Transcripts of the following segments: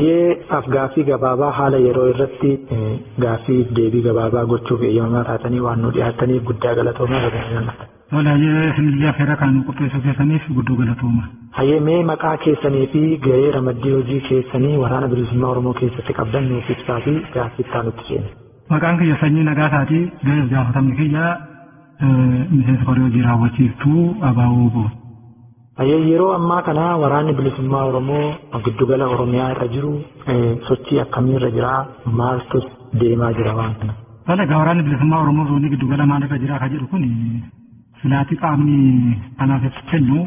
Hayyee afgaaffii gabaabaa haala yeroo irratti gaaffii deebii gabaabaa gochuuf eeyyamamaa taatanii waan nu dhiyaataniif guddaa galatoomaa argatanidha. Hayyee isinillee affeera kan qopheessuu keessaniif guddoo galatooma. Hayyee mee maqaa keessanii fi gahee ramaddii hojii keessanii waraana bilisummaa Oromoo keessatti qabdan nuuf ibsaa fi gaaffii itti aanutti seena. Maqaan kiyya Sanyii Nagaasaati. Gahee gaafatamni kiyya miseensa koree hojii raawwachiiftuu ABO. Hayyee yeroo ammaa kana waraanni bilisummaa Oromoo giddugala Oromiyaa irra jiru sochii akkamii irra jira maaltu deemaa jira waan kana? Egaa waraanni bilisummaa Oromoo zoonii giddugala maal irra jira akka jedhu kun filaatii qaamni kanaaf ibsa kennu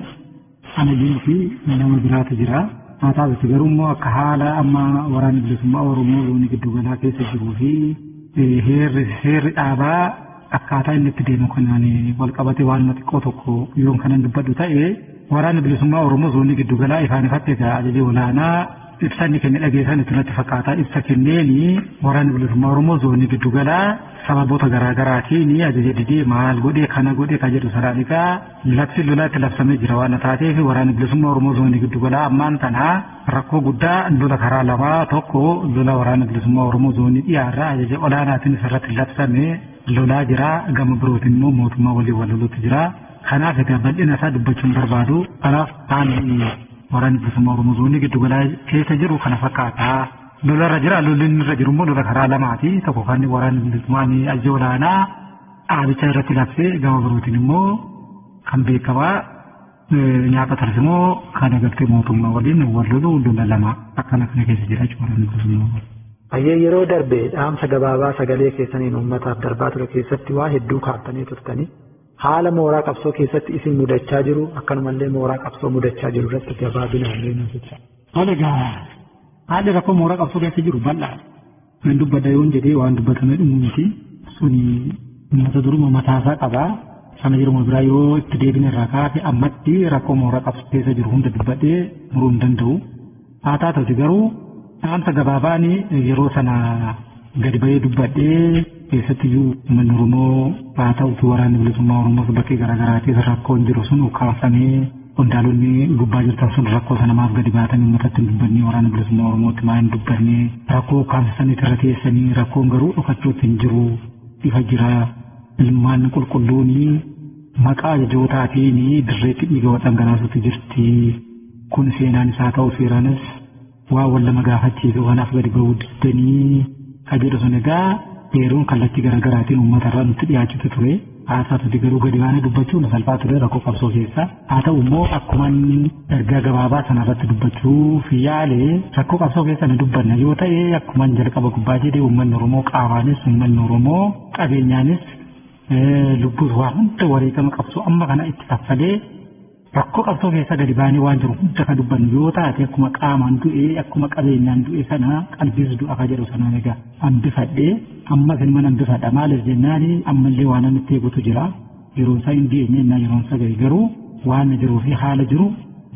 ana jiruu fi nama biraatu jira. Haa ta'uuti garuu immoo akka haala amma waraanni bilisummaa Oromoo zoonii giddugalaa keessa jiruu fi heerri dhaabaa akkaataa inni itti deemu kanaan wal qabate waan xiqqoo tokko yoon kanan dubbadhu ta'e waraanni bilisummaa Oromoo zoonii giddugalaa ifaan ifatti egaa ajajii olaanaa ibsa inni kenne dhageessan itti natti fakkaata. Ibsa kenneeni waraanni bilisummaa Oromoo zoonii giddugalaa sababoota garaagaraatiin ajaja didee maal godhee kana godhee ka jedhu saraanikaa labsi lolaatti labsamee jira waan taateef waraanni bilisummaa Oromoo zoonii giddugalaa ammaan tana rakkoo guddaa lola karaa lamaa tokko lola waraana bilisummaa Oromoo zoonii dhiyaarraa ajaja olaanaatiin irratti labsamee lolaa jira gama birootiin immoo mootummaa waliin wal loluutti jira. Kanaaf egaa bal'ina isaa dubbachuun barbaadu. Kanaaf haalli waraanni bilisummaa Oromoo zoonii giddugalaa keessa jiru kana fakkaata. Lolarra jira lolli irra jiru immoo lola karaa lamaati. Tokko kan waraanni bilisummaa ajaja olaanaa dhaabicha irratti labsee gama birootiin immoo kan beekamaa nyaata tarsimoo kan agartee mootummaa waliin wal lolu lola lama akkana kana keessa jira waraanni bilisummaa. Hayyee yeroo darbe dhaamsa gabaabaa sagalee keessaniin uummataaf darbaa ture keessatti waa hedduu kaaftanii turtanii haala mooraa qabsoo keessatti isin mudachaa jiru akkanumallee mooraa qabsoo mudachaa jiru irratti gabaabinaan nuuf ibsaa. Egaa haalli rakkoo mooraa qabsoo keessa jiru bal'aa. Kan dubbadha yoon jedhee waan dubbatamee dhumu miti suni mata duruma mataasaa qabaa. Sana yeroo biraa yoo itti deebine irraa kaase ammatti rakkoo mooraa qabsoo keessa jiru hunda dubbadhee muruu hin danda'u. Haa taatuuti garuu dhaamsa gabaabaan yeroo sana gadi bahee dubbadhee keessattiyyuu uummanni Oromoo haa ta'uuti waraanni bilisummaa Oromoo bakkee garaagaraatiif rakkoon jiru sun kaafamee qondaalonni gubbaa jirtan sun rakkoo sana maaf gadi baatanii uummatatti hin dubbannee waraana bilisummaa Oromootti maa hin dubbannee rakkoo kaasisanii irra teessanii rakkoon garuu dhokachuutti hin jiru ifa jira ilmaan qulqulluun maqaa ajajootaatiin dirreetti dhiiga dhangalaasuutti jirti kun seenaan isaa ta'u seeraanis waa wal lama gaafachiisu kanaaf gadi bahuu diddanii ka jedhu sun egaa yeroon kallattii garaagaraatiin uummata irraa nutti dhiyaachutu ture. Haa ta'uuti garuu gadi baanee dubbachuun salphaa ture rakkoo qabsoo keessa. Haa ta'u immoo akkuma ergaa gabaabaa sanarratti dubbachuuf yaalee rakkoo qabsoo keessa ni dubbanna yoo ta'e akkuma jalqaba gubbaa jedhee uummanni Oromoo qaamaanis uummanni Oromoo qabeenyaanis lubbuus waa hunda wareegama qabsoo amma kana itti kaffalee rakkoo qabsoo keessa gadi baanee waan jiru hunda kan dubbannu yoo taate akkuma qaamaan du'ee akkuma qabeenyaan du'e sana qalbiis du'a ka jedhu sanaan egaa hambifadhee ammas ilma hambifadha maaliif jennaani ammallee waan inni eegutu jira yeroo isaa hin deemne innaa yeroon isaa gadi garuu waan jiruu fi haala jiru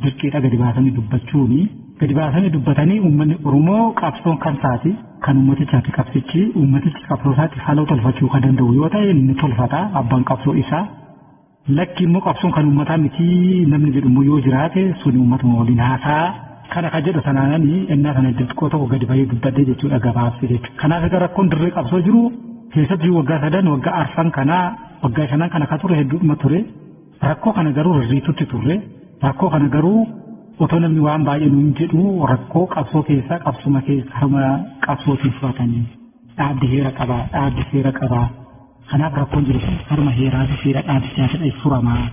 dirqiidha gadi baasanii dubbachuuni gadi baasanii dubbatanii uummanni Oromoo qabsoon kan isaati kan uummatichaati qabsichi uummatichi qabsoo isaatti haala tolfachuu kan danda'u yoo ta'e inni tolfata abbaan qabsoo isaa. Lakki immoo qabsoon kan uummataa miti namni jedhu yoo jiraate suni uummatuma waliin haasaa kana ka jedhu sanaananii innaa sana xiqqoo tokko gadi bahee dubbadhee jechuudha gabaabse jechuudha. Kanaaf egaa rakkoon dirree qabsoo jiru keessatti waggaa 3 waggaa 4 kana waggaa 5 kana ka ture hedduudhuma ture rakkoo kana garuu rirriitutti turre rakkoo kana garuu otoo namni waan baay'ee nuun jedhu rakkoo qabsoo keessaa qabsuma keessa harma qabsootiin fudhatanii dhaabdi heera qabaa dhaabdi seera qabaa. Kanaaf rakkoon jiru harma heeraa fi seera dhaabbichaatti furamaa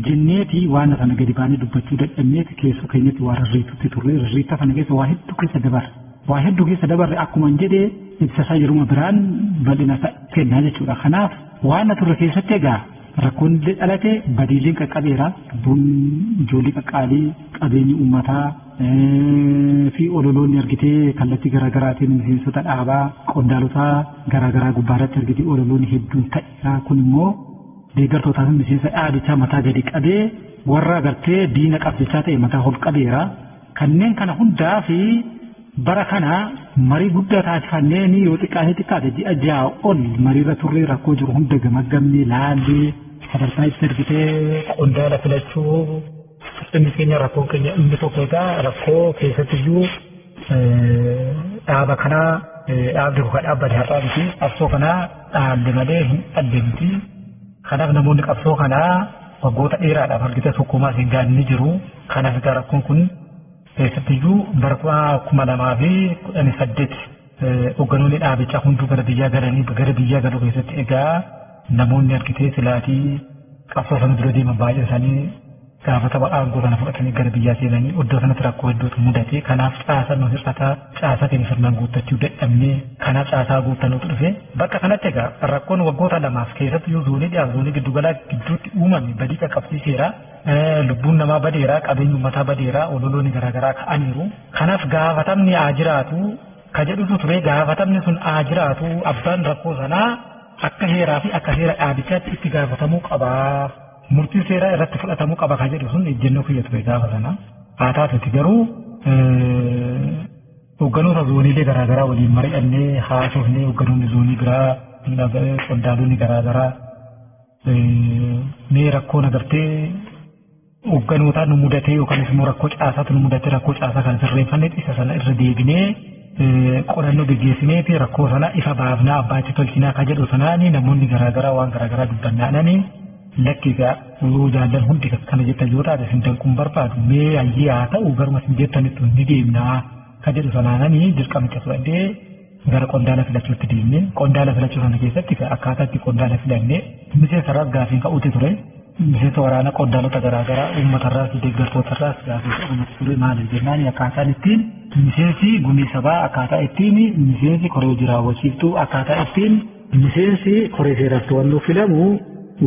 jenneeti waan sana gadi baanee dubbachuu dadhabneeti keessoo keenyatti waa rirriitutti turre rirriitta sana keessa waa hedduu keessa dabarre akkuma jedhee ibsasaa yeruma biraan bal'ina kennaa jechuudha. Kanaaf waan turre keessatti egaa rakkoon illee dhalate badiileen qaqqabeera lubbuun ijoollee qaqqaalii qabeenyi uummataa fi ololoonni argitee kallattii garaagaraatiin miseensota dhaabaa qondaalota garaagaraa gubbaarratti argitee ololoonni hedduun ta'eera kun immoo deeggartootaa fi miseensa dhaabichaa mataa gadi qabee warra agartee diina qabsichaa ta'e mataa ol qabeera kanneen kana hundaa fi bara kana marii guddaa taasifanneen yoo xiqqaate ji'a ja'a ol mariirra turre rakkoo jiru hunda gamaggamnee laallee sadarkaa itti argitee qondaala filachuu inni keenya rakkoo keenya inni tokko egaa rakkoo keessattiyyuu dhaaba kanaa dhaabni kun dhaabbate har'aa miti qabsoo kanaa dhaabde malee hin adeemti. Kanaaf namoonni qabsoo kanaa waggoota dheeraadhaaf argite tokkummaa hin gaanni jiru. Kanaaf egaa rakkoon kun keessattiyyuu bara 2018 hogganoonni dhaabichaa hunduu gara biyyaa galanii gara biyyaa galuu keessatti egaa namoonni argitee silaatii qabsoo sana dura deeman baay'een isaanii gaafatama aangoo sana fudhatanii gara biyyaa seenanii iddoo sanatti rakkoo hedduutu mudate. Kanaaf caasaa nu hir'ataa caasaa keenya sirnaan guuttachuu dadhabnee kanaaf caasaa guuttanuutu dhufe bakka kanatti egaa rakkoon waggoota lamaaf keessatti yoo zoonii dhiyaaf zoonii giddugalaa gidduutti uumame badii qaqqabsiiseera. Lubbuun namaa badeera qabeenyi uummataa badeera ololoonni garaagaraa ka'aniiru. Kanaaf gaafatamni haa jiraatu ka jedhutu ture gaafatamni sun haa jiraatu abbaan rakkoo sanaa akka heeraa fi akka seera dhaabichaatti itti gaafatamuu qabaa. Murtii seeraa irratti fudhatamuu qaba ka jedhu sun ejjennoo kiyya ture gaafa sana. Haa taatutti garuu hogganoota zooniilee garaagaraa waliin mari'annee haasofnee hogganoonni zoonii biraa qondaalonni garaagaraa mee rakkoon agartee hogganoota nu mudatee yookaan immoo rakkoo caasaatu nu mudatee rakkoo caasaa kan sirreeffannee isa sana irra deebinee qorannoo gaggeessinee fi rakkoo sana ifa baafnaa abbaatti tolchinaa ka jedhu sanaani namoonni garaagaraa waan garaagaraa dubbannaadhanii lakkigaa jaallan hundi kana jettan yoo taate sin danquun barbaadu mee ayyee haa ta'u garuma sin jettanitti ni deemnaa ka jedhu sanaananii dirqamicha fudhadhee gara qondaala filachuutti deemne qondaala filachuu sana keessatti akkaataa itti qondaala filannee miseensaarraas gaafiin ka'uuti ture. Miseensa waraana qondaalota garaagaraa uummatarraas deeggartootarraas gaafii qabamatti ture maali jennaan akkaataan ittiin miseensi gumii sabaa akkaataa ittiin miseensi koree hojii raawwachiiftuu akkaataa ittiin miseensi koree seeraaf to'annoo filamu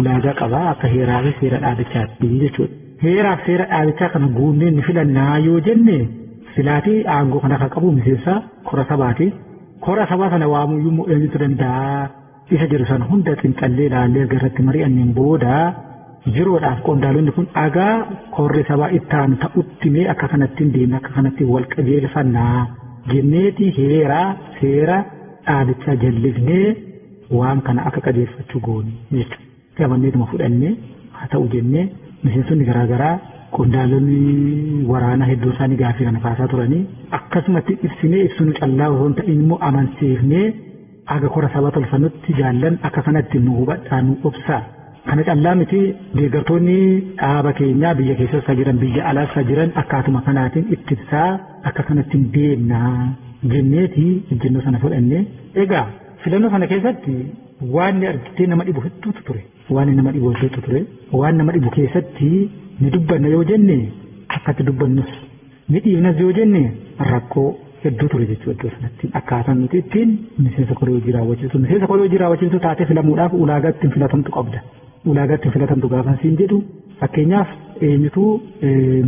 ulaagaa qabaa akka heeraa fi seera dhaabichaatti jechuudha. Heeraa fi seera dhaabichaa kana guunnee ni filannaa yoo jenne filaatii aangoo kana kan qabu miseensa kora sabaati. Kora sabaa sana waamuyyuu eenyutu danda'a isa jedhu sana hunda xiinxallee ilaallee irratti mari'anneen booda yeroodhaaf qondaalonni kun dhagaa korri sabaa ittaan ta'utti mee akka kanatti deemna akka kanatti wal qajeelfannaa jenneeti heeraa seera dhaabichaa jallisnee waan kana akka qajeelfachuu goone jechuudha. Gamanneetuma fudhannee haa ta'u jennee miseensonni garaagaraa qondaalonni waraana hedduu isaanii gaafii kana kaasaa turanii akkasumatti ibsinee ibsinu callaa osoo hin ta'in immoo amansiifnee aga kora sabaa tolfannutti jaallan akka kanatti nu hubadhaa nu obsaa. Kana callaa miti deeggartoonni dhaaba keenyaa biyya keessatti jiran biyya alaatti jiran akkaatuma kanaatiin ittibsaa akka kanatti deemnaa jenneeti ejjennoo sana fudhannee egaa filannoo sana keessatti waan argitee nama dhibu hedduutu ture. Waan nama dhibu hedduutu ture. Waan nama dhibu keessatti ni dubbanna yoo jenne akkatti dubbannus ni dhiifnas yoo jenne rakkoo hedduu ture jechuudha iddoo sanatti akkaataan nuti ittiin miseensa koree hojii raawwachiiftu miseensa koree hojii raawwachiiftu taatee filamuudhaaf ulaagaa ittiin filatamtu qabda. Ulaagaa ittiin filatamtu gaafa siin jedhu fakkeenyaaf eenyutu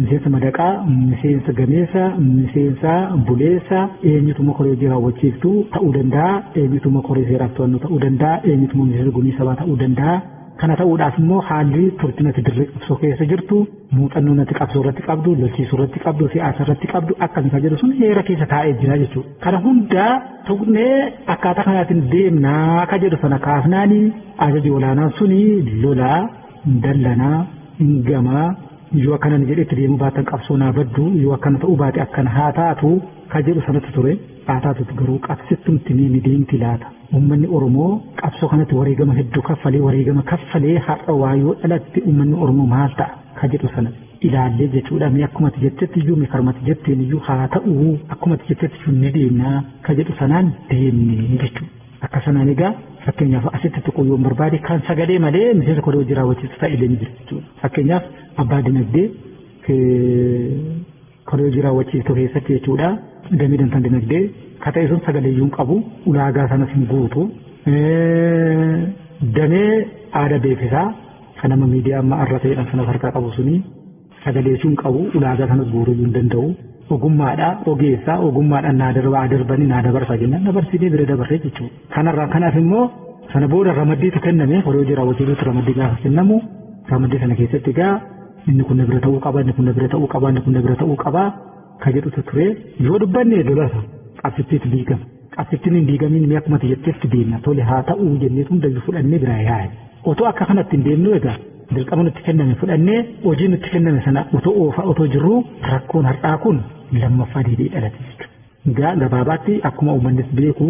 miseensa madaqaa miseensa gameessa miseensa buleessa eenyutuma koree hojii raawwachiiftu ta'uu danda'a eenyutuma koree seeraaf to'annoo ta'uu danda'a eenyutuma miseensa gumii sabaa ta'uu danda'a. Kana ta'uudhaaf immoo haalli turtinatti dirree qabsoo keessa jirtu muuxannoo natti qabsoo irratti qabdu lolchiisuu irratti qabdu siyaasa irratti qabdu akkamitti jedhu sun heera keessa taa'ee jira jechuudha. Kana hundaa tuqnee akkaataa kanaatiin deemnaa ka jedhu sana kaafnaanii ajaji olaanaan suni lolaa dallanaa hingamaa yoo akkanan jedhetti deemuu baatan qabsoo naa baddu yoo akkana ta'uu baate akkana haa taatu ka jedhu sanatti ture haa taatutti garuu qabsittumti ni deemti laata. Uummanni Oromoo qabsoo kanatti wareegama hedduu kaffalee har'a waayoo dhalatti uummanni Oromoo maal ta'a ka jedhu sana ilaallee jechuudha. Mee akkumatti jettetti iyyuu mee karmatti jetteen iyyuu haa ta'u akkumatti jettetti iyyuu ni deemnaa ka jedhu sanaan deemne jechuudha. Akka sanaan egaa fakkeenyaaf asitti tuquu yoo barbaade kan sagalee malee miseensa koree hojii raawwachiiftu ta'illee ni jira jechuudha. Fakkeenyaaf abbaa dinagdee koree hojii raawwachiiftu keessatti jechuudha. Damee dantaan dinagdee kata'e sun sagaleeyyuun qabu ulaagaa sanas hin guutu. Damee aadaa beeksisaa kan nama miidiyaa amma irra ta'edhaan sanas harkaa qabu suni sagaleessuun qabu ulaagaa sanas guutuu hin danda'u. Ogummaadhaa ogeessaa ogummaadhaan naa darbanii naa dabarsa jennaan dabarsinee bira dabarree jechuudha. Kanarraa kanaaf immoo sana booda ramaddiitu kenname koree hojii raawwachiiftuutti ramaddii gaafa kennamu ramaddii sana keessatti egaa inni kun na bira ta'uu qaba inni kun na bira ta'uu qaba inni kun na bira ta'uu qaba ka jedhutu ture yoo dubbanne lolasa. Qabsittiitu diigama. Qabsittiin hin diigamiin mee akkumatti jetteetti deemna tole haa ta'uu jennee hundayyuu fudhannee biraa yaa'e. Otoo akka kanatti hin deemnu egaa dirqama nutti kenname fudhannee hojii nutti kenname sana otoo jirru rakkoon har'aa kun lammaffaa deebi'ee dhalate jechuudha. gabaabaatti akkuma uummannis beeku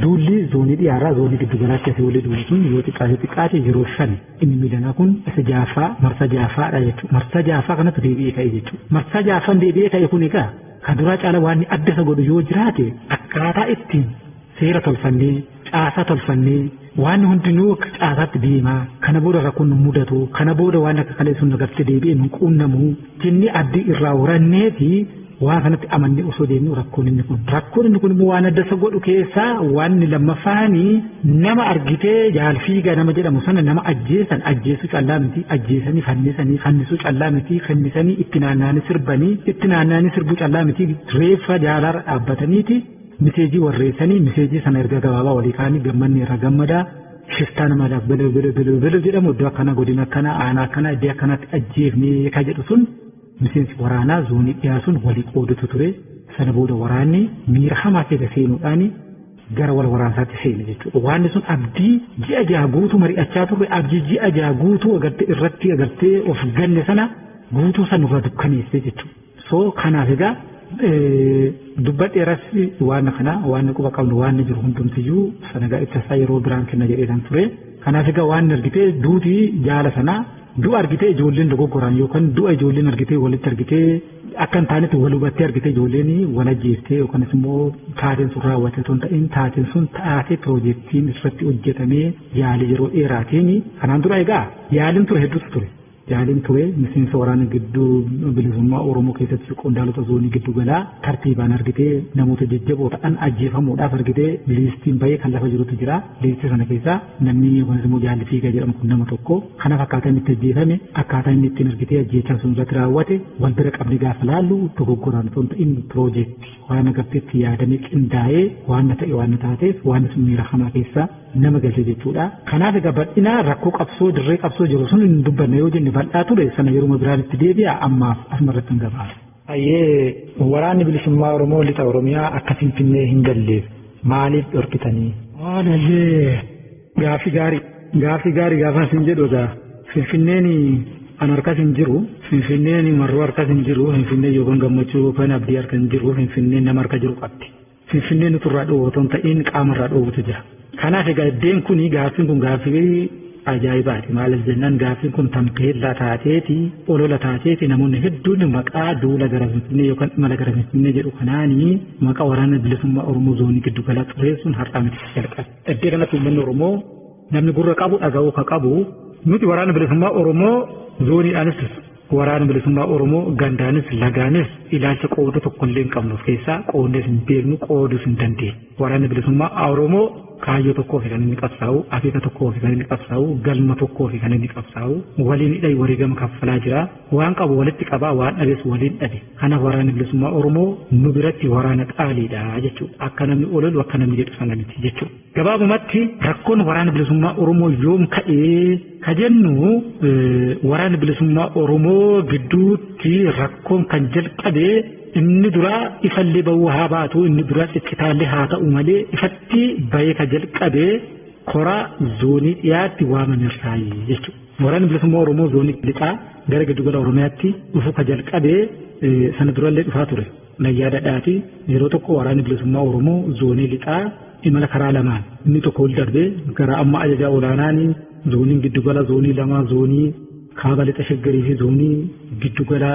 duulli zoonii dhiyaaraa zoonii giddu galaatti asii walii duulu sun yoo xiqqaate yeroo 5 inni miidhanaa kun isa jaafaa marsa jaafaadha jechuudha. Marsa jaafaa kanatti deebi'ee ka'e jechuudha. Marsa jaafaan deebi'ee ka'e kun egaa kan duraa caala waan adda isa godhu yoo jiraate akkaataa ittiin seera tolfannee caasaa tolfannee waan hundinuu caasaatti deemaa kana booda rakkoon nu mudatu kana booda waan akka kalee sun nagartee deebi'ee nu quunnamu jennee addi irraa horannee fi waan kanatti amannee osoo deemnu rakkoon inni kun immoo waan adda isa godhu keessaa waan lammaffaanii nama argitee jaalfiigaa nama jedhamu sana nama ajjeessu callaa miti ajjeesanii fannisuu callaa miti fannisanii itti naanna'anii sirbanii itti naanna'anii sirbu callaa miti reeffa jaalaarra dhaabbataniiti miseejii warreessanii miseejii sana erga gabaabaa walii kaanii gammanni irra gammadaa shiftaa namaadhaaf bilbil jedhamu iddoo akkana godina akkana aanaa akkana iddoo akkanatti ajjeefnee ka jedhu sun miseensi waraanaa zoonii dhiyaa sun walii qoodutu ture sana booda waraanni miira hamaa keessa seenuudhaan gara wal waraansaatti seene jechuudha. Waan sun abdii ji'a jaha guutuu mari'achaa turre abdii ji'a jaha guutuu agartee of ganne sana guutuu sanurra dukkaneesse jechuudha. So kanaaf egaa dubbadheeras waan kana waan quba qabnu waan jiru hundumtiyyuu sanagaa ittasaa yeroo biraan kenna jedheetan ture. Kanaaf egaa waan argitee duutii jaala sanaa du'a argitee ijoolleen dogoggoraan yookaan du'a ijoolleen argitee walitti argitee akka hin taanetti wal hubattee argitee ijoolleen wal ajjeeftee yookaan immoo taateen sun raawwatee osoo hin ta'in taateen sun taatee piroojeektiin irratti hojjetamee yaalii yeroo dheeraatiin kanaan dura egaa yaaliin ture hedduutu ture. Yaaliin ture miseensa waraana gidduu bilisummaa Oromoo keessatti qondaalota zoonii giddu galaa tartiibaan argitee namoota jajjaboo ta'an ajjeefamuudhaaf argitee liistiin bahee kan lafa jirutu jira. Liistii sana keessaa namni yookaan immoo jaalli fiigaa jedhamu kun nama tokko kanaaf akkaataa inni itti ajjeefame akkaataa inni ittiin argitee ajjeechaa sun irratti raawwate wal bira qabne gaafa laallu dogoggoraan osoo hin ta'in piroojeektii waan agarteetti yaadamee qindaa'ee waan ta'e waan taateef waan sun miira hamaa keessaa nama galche jechuudha. Kanaaf egaa bal'inaa rakkoo qabsoo dirree qabsoo jiru sun hin dubbanne yoo jenne bal'aa ture sana yeroo biraan itti deebi'a ammaaf asumarratti hin gabaabne. Ayyee waraanni bilisummaa Oromoo lixa Oromiyaa akka Finfinnee hin galleef maaliif dhorkitanii? Oolajee gaaffii gaarii gaafa isin jedhu egaa Finfinneen an harkas hin jiru Finfinneen marroo harkas hin jiru Finfinnee yookaan gammachuu yookaan abdii harka hin jiru Finfinneen nama harka jiru qabdi. Finfinneen nuturraa dhoowwatu otoo hin ta'in qaamarraa dhoowwatu jira. Kanaaf egaa iddeen kun gaaffiin kun gaaffii ajaa'ibaati. Maaliif jennaan gaaffiin kun tampeellaa taateeti olola taateeti namoonni hedduun maqaa duula gara Finfinnee yookaan imala gara Finfinnee jedhu kanaanii maqaa waraana bilisummaa Oromoo zoonii giddu galaa xureessuun har'aa miti jalqabe. Iddee kanatti uummanni Oromoo namni gurra qabu dhaga'uu ka qabu nuti waraana bilisummaa Oromoo zooniidhaanis waraana bilisummaa Oromoo gandaanis lagaanis ilaalcha qooda tokkollee hin qabnu keessaa qoodnes hin beeknu qoodus hin dandeenye. Waraana bilisummaa Oromoo kaayyoo tokkoo fi kan inni qabsaa'u akeeka tokkoo fi kan inni qabsaa'u galma tokkoo fi kan inni qabsaa'u waliin hidhee wareegama kaffalaa jira waan qabu walitti qabaa waan dhabees waliin dhabe kanaaf waraanni bilisummaa Oromoo nu biratti waraana qaaliidha jechuudha akka namni ololu akka namni jedhu sana miti jechuudha gabaabumatti rakkoon waraana bilisummaa Oromoo yoom ka'ee ka jennu waraanni bilisummaa Oromoo gidduutti rakkoon kan jalqabee inni dura ifallee bahuu haa baatu inni dura ciccitaallee haa ta'u malee ifatti bahee ka jalqabee koraa zoonii dhiyaatti waamamirraayi jechuudha. Waraanni bilisummaa Oromoo zoonii lixaa gara giddugala Oromiyaatti dhufuu ka jalqabee sana durallee dhufaa ture. Nayyaadhaadhaati yeroo tokko waraanni bilisummaa Oromoo zoonii lixaa imala karaa lamaan inni tokko ol darbee gara amma ajajaa olaanaanii zooniin giddugala zoonii lamaa zoonii kaaba lixa shaggarii fi zoonii giddugala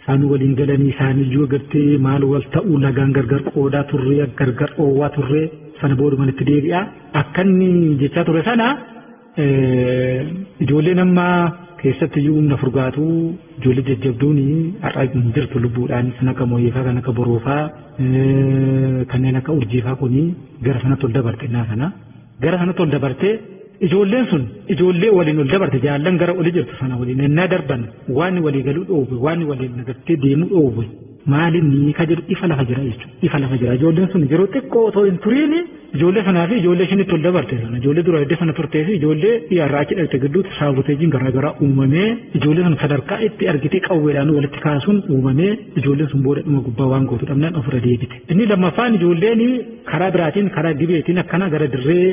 isaanii waliin galanii isaaniyyuu agartee maal wal ta'uu lagaan gargar qoodaa turree gargar dhoowwaa turree sana booduma itti deebi'a akkanni jechaa ture sana ijoolleen amma keessatti iyyuu humna furgaatuu ijoollee jajjabduun har'a hin jirtu lubbuudhaan kan akka mooyyeefaa kan akka boroofaa kanneen akka urjiifaa kuni gara sanatti ol dabarte sana gara sanatti ol dabarte ijoolleen sun ijoollee waliin ol dabarte jaallan gara olii jirtu sana waliin ennaa darban waan walii galuu dhoowwe waan waliin nagartee deemuu dhoowwe maalinni ka jedhu ifa lafa jira jechuudha ifa lafa jira ijoolleen sun yeroo xiqqoo otoo hin turiin ijoollee sanaa fi ijoollee ishinitti ol dabarte sana ijoollee dura iddoo sana turtee fi ijoollee dhiyaarraa achi dhaqxe gidduutti saaboteejiin garaagaraa uumamee ijoollee sun sadarkaa itti argitee qawweedhaan walitti kaasuun uumamee ijoolleen sun booda dhuma gubbaa waan gootu dhabnaan ofirra deebite. Inni lammaffaan ijoolleen karaa biraatiin karaa dibeetiin akkana gara dirree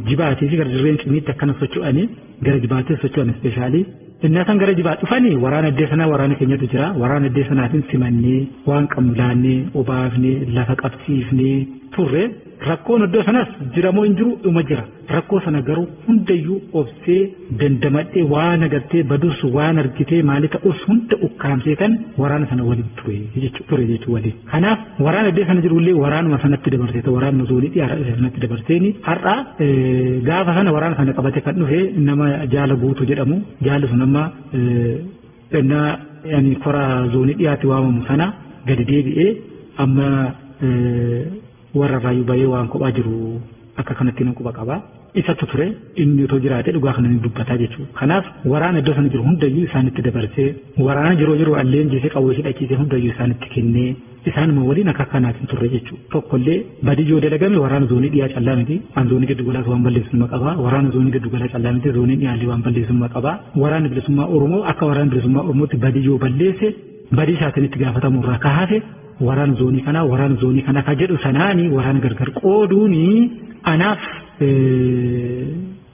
jibaatii fi gara dirreen cimiitti akkana socho'anii gara jibaatiin socho'an ispeeshaalii Inni san gara jibaa dhufanii waraana addee sanaa waraana keenyatu jira. Waraana addee sanaatiin simannee waan qabnu laannee obaafnee lafa qabsiifnee turre rakkoon iddoo sanas jiramoo hin jiru dhuma jira. Rakkoo sana garuu hundayyuu obsee dandamadhee waan agartee badus waan argitee maali ta'us hunda ukkaamsee kan waraana sana waliin ture jechuu waliin. Kanaaf waraana addee sana jirullee waraanuma sanatti dabarsee waraanuma zoonii dhiyaara sanatti dabarseeni har'a gaafa sana waraana sana qabate kan dhufe nama jaala guutu jedhamu jaalli sun amma inni kora zoonii dhiyaatti waamamu sana gadi deebi'ee amma warra raayuu baay'ee waan kophaa jiru akka kanatti nama quba qaba. Isatti ture inni otoo jiraate dhugaa kana ni dubbataa jechuudha. Kanaaf waraana iddoo sana jiru hundayyuu isaanitti dabarsee waraana jiru alleen jeesee qawwee hidhachiisee hundayyuu isaanitti kennee isaanuma waliin akka kanaatiin turre jechuudha. Tokkollee badii yoo dalagame waraana zoonii dhiyaa callaa miti. Waan zoonii giddu galaas waan balleessummaa qaba. Waraana zoonii giddu galaa callaa miti. Zoonii dhiyaallee waan balleessummaa qaba. Waraana bilisummaa Oromoo akka waraana bilisummaa Oromootti badii yoo balleesse badii isaanitti gaafatamu irraa kahaate waraana zoonii kana ka jedhu sanaani waraana gargar qooduuni anaaf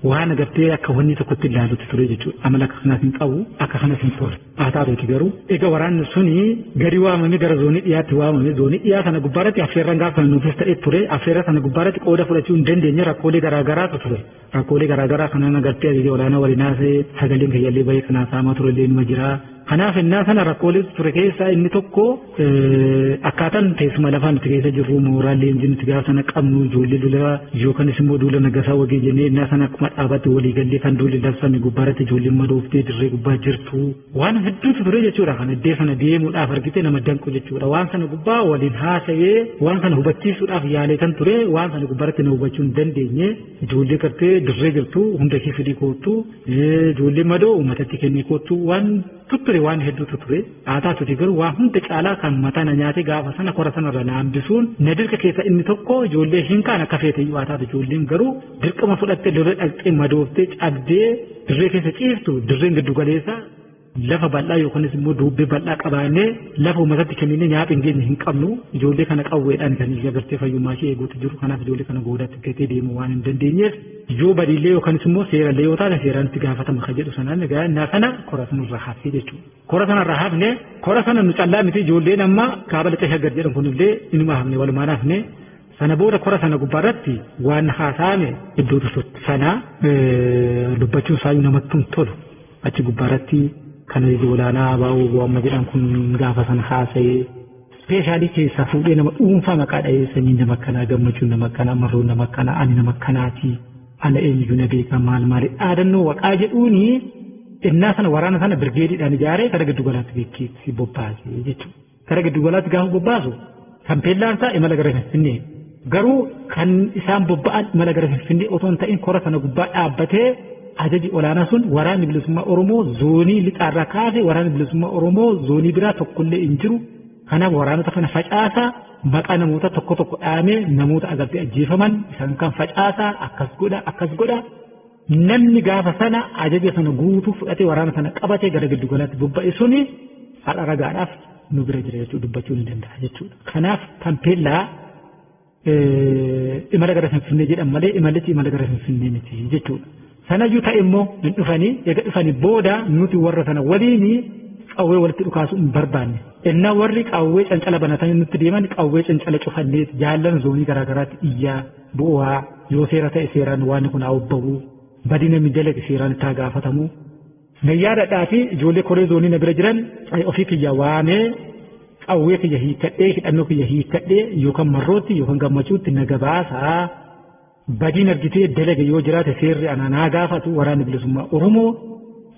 waan agartee akka wanni tokkotti ilaalutti ture jechuudha. Amala akka kanaas hin qabu akka kanas hin ture. Haa ta'uuti garuu egaa waraanni suni gadi waamamee gara zoonii dhiyaatti waamamee zoonii dhiyaa sana gubbaarratti affeerran gaafa nuufis ta'e ture affeerra sana gubbaarratti qooda fudhachuu hin dandeenye rakkoolee garaagaraatu ture. Rakkoolee garaagaraa kanaan agartee ajajaa olaanaa walinaasee sagaleen kayyallee baay'ee kanaa saamaa ture illee nima jira. Kanaaf innaa sana rakkoolee ture keessaa inni tokko akkaataan teessuma lafaa nuti keessa jirru mooraa leenjii nuti gaafa sana qabnu ijoollee duula yookanis immoo duula nagasaa wagee jennee innaa sana akkuma dhaabatti walii gallee kan duulli labsame gubbaarratti ijoolleen madooftee dirree gubbaa jirtu waan hedduutu ture jechuudha. Kan iddee sana deemuudhaaf argite nama danqu jechuudha. Waan sana gubbaa waliin haasa'ee waan sana hubachiisuudhaaf yaalee kan ture waan sana gubbaarratti na hubachuu hin dandeenye ijoollee gartee dirree jirtu hunda ishee fidii koottu ijoollee madoo uummatatti kennee koottu waan ture waan hedduutu ture. Haa ta'uuti garuu waan hunda caalaa kan mataa na nyaate gaafa sana kora sanarra na hambisuun na dirqa keessa inni tokko ijoollee hin kaan akka feete haa taatu ijoolleen garuu dirqama fudhattee dirree dhaqxee madooftee cabdee dirree keessa ciiftu dirreen giddu galeessa lafa bal'aa yookanis immoo duubbee bal'aa qabaannee lafa uummatatti kennine nyaaphi hin geenye hin qabnu ijoollee kana qawweedhaan kan agartee fayyummaa ishee eeguutu jiru. Kanaaf ijoollee kana goodaatti gatee deemuu waan hin dandeenyeef yoo badiillee yookanis immoo seerallee yoo taate seeraan itti gaafatama kan jedhu sanaan egaa innaa kana kora sanarraa hafee jechuudha. Kora sanarraa hafne kora sana nu callaa miti ijoolleen amma kaaba lixa shaggar jedhan kunillee inuma hafne walumaan hafne sana booda kora sana gubbaarratti waan haasa'ame iddoo sana dubbachuun isaayyuu namatti hin tolu achi gubbaarratti kan olaanaa baa'uu amma jedhan kun gaafa sana haasa'ee speeshaalii keessaa fuudhee nama dhuunfaa maqaa dha'ee sanyii nama akkanaa gammachuun nama akkanaa marroon nama akkanaa ani nama akkanaati ana eenyuyyuu na beeka maal maali dhaadannoo waqaa jedhuuni innaa sana waraana sana birgeediidhaan ijaaree gara giddu galaatti beekeetti bobbaasee jechuudha. Gara giddu galaatti gaafa bobbaasu tampeellaan isaa imala gara Finfinnee garuu kan isaan bobba'an imala gara Finfinnee otoo hin ta'in kora sana gubbaa dhaabbatee ajaji olaanaa sun waraanni bilisummaa Oromoo zoonii lixaarraa kaase waraanni bilisummaa Oromoo zoonii biraa tokkollee hin jiru. Kanaaf waraanota kana facaasaa maqaa namoota tokko tokko dhaamee namoota agartee ajjeefaman isaan kan facaasaa akkas godha namni gaafa sana ajaja sana guutuu fudhatee waraana sana qabatee gara giddu galaatti bobba'e suni haadha ragaadhaaf nu bira jira jechuudha dubbachuu ni danda'a jechuudha. Kanaaf tampeellaa imala gara Finfinnee jedhan malee imalichi imala gara Finfinnee miti jechuudha. Sanayyuu ta'e immoo hin dhufanii eega dhufanii booda nuti warra sana waliin qawwee walitti dhukaasuu hin barbaanne. Innaa warri qawwee cancala banatanii nutti deeman qawwee cancala cufannee jaallan zoonii garaagaraatti iyyaa bu'aa yoo seera ta'e seeraan waan kun haa obbahu badii namni dalage seeraan itti haa gaafatamu. Nayyaadhaa fi ijoollee koree zoonii na bira jiran ofii kiyya waamee qawwee kiyya hiikkadhee hidhannoo kiyya hiikkadhee yookaan marrootti yookaan gammachuutti na gabaasaa badiin argitee dalage yoo jiraate seerri anaa gaafatu waraanni bilisummaa Oromoo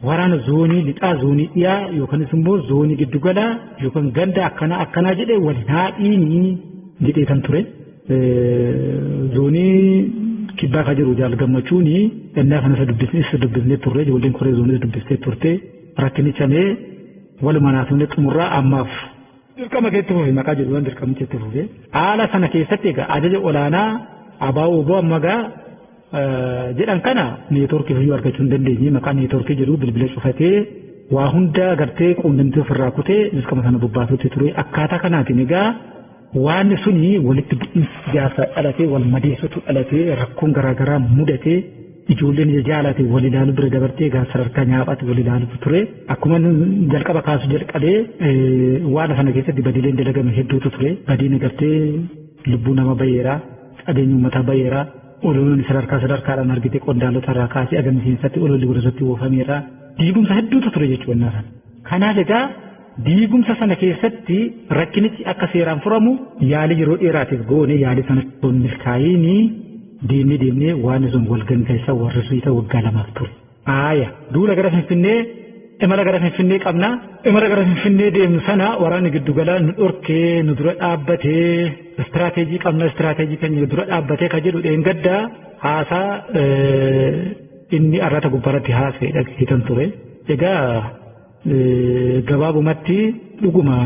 waraana zoonii lixaa zoonii dhiyaa yookaanis immoo zoonii giddugalaa yookaan ganda akkanaa jedhee wal haadhiinii jedhee kan ture. Zoonii kibbaa ka jiru jaal gammachuuni innaa kana dubbisnee turre ijoolleen koree zoonii dubbistee turte rakkinichamee walumaa naasifnee xumurraa ammaaf dirqama keetti fufe maqaa jedhu waan dirqamichetti fufe haala sana keessatti egaa ajaja olaanaa abaa'uu obbo ammagaa jedhan kana neetwoorkii fayyuu argachuu hin dandeenye maqaa neetwoorkii jedhu bilbila cufatee waa hunda gartee quunnamtii ofirraa kutee dirqama sana bobbaasutti ture akkaataa kanaatiin egaa waan suni walitti bu'iinsi siyaasaa dhalatee wal madeessatu dhalatee rakkoon garaagaraa mudatee ijoolleen jaalate wal ilaalu bira dabartee gaa sadarkaa nyaaphaatti wal ilaalutu ture. Akkuma jalqaba kaasu jalqabee waan sana keessatti badiileen dalagame hedduutu ture. Badiin gartee lubbuu nama bayeera, qabeenya uummataa bayeera, ololoon sadarkaadhaan argite qondaalota irraa kaasee agamsiisatti ololli irratti oofameera. Diigumsa hedduutu ture jechuudha. Kanaaf egaa diigumsa sana keessatti rakkinichi akka seeraan furamu yaalii yeroo dheeraatiif goone yaalii sana milkaa'inii deemnee waan sun wal gangeessa warri riita waggaa lamaaf ture. Duula gara Finfinnee imala gara Finfinnee qabna. Imala gara Finfinnee deemnu sana waraanni giddugala nu dhorkee nu dura dhaabbatee istiraatejii qabna istiraatejii keenya dura dhaabbatee ka jedhu dheengaddaa haasaa inni arrata gubbaratti haasa'e dhageessitan ture. Egaa gabaabumatti dhuguma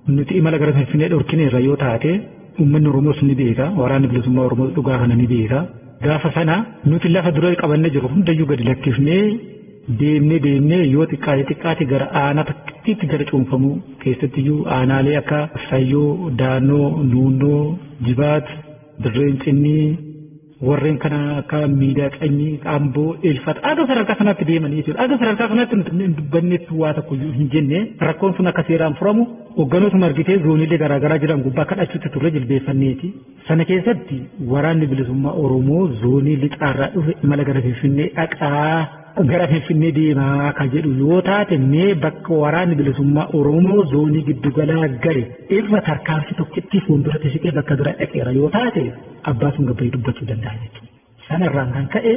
nuti imala gara Finfinnee dhorkineerra yoo taate uummanni Oromoos ni beeka waraanni bilisummaa Oromoo dhugaa kana ni beeka. Gaafa sana nuti lafa dura qabannee jiru hundayyuu gadi lakkifnee deemnee yoo xiqqaate gara aanaa tokkitti gara cuunfamuu keessattiyyuu aanaalee akka Sayyoo, Daannoo, Nuunnoo, Jibaat, Dirreen Cinnii warreen kana akka Miidhaqanyii, Amboo, Ilfata aga sadarkaa sanatti deemanii jechuudha. Aga sadarkaa sanatti dubbanneetti waa tokko hin jenne rakkoon sun akka seeraan furamu hogganootuma argitee zooniilee garaagaraa jiran gubbaa kadhachuutti turre jilbeeffanneeti. Sana keessatti waraanni bilisummaa Oromoo zoonii lixaarraa dhufe imala gara Finfinnee dhaqaa gara Finfinnee deemaa kan jedhu yoo taate mee bakka waraanni bilisummaa Oromoo zoonii giddugalaa gale irra tarkaanfii tokkitti fuulduratti siqee bakka dura dhaqeera yoo taate abbaa sun gabbayii dubbachuu danda'a jechuudha. Sanarraan kan ka'e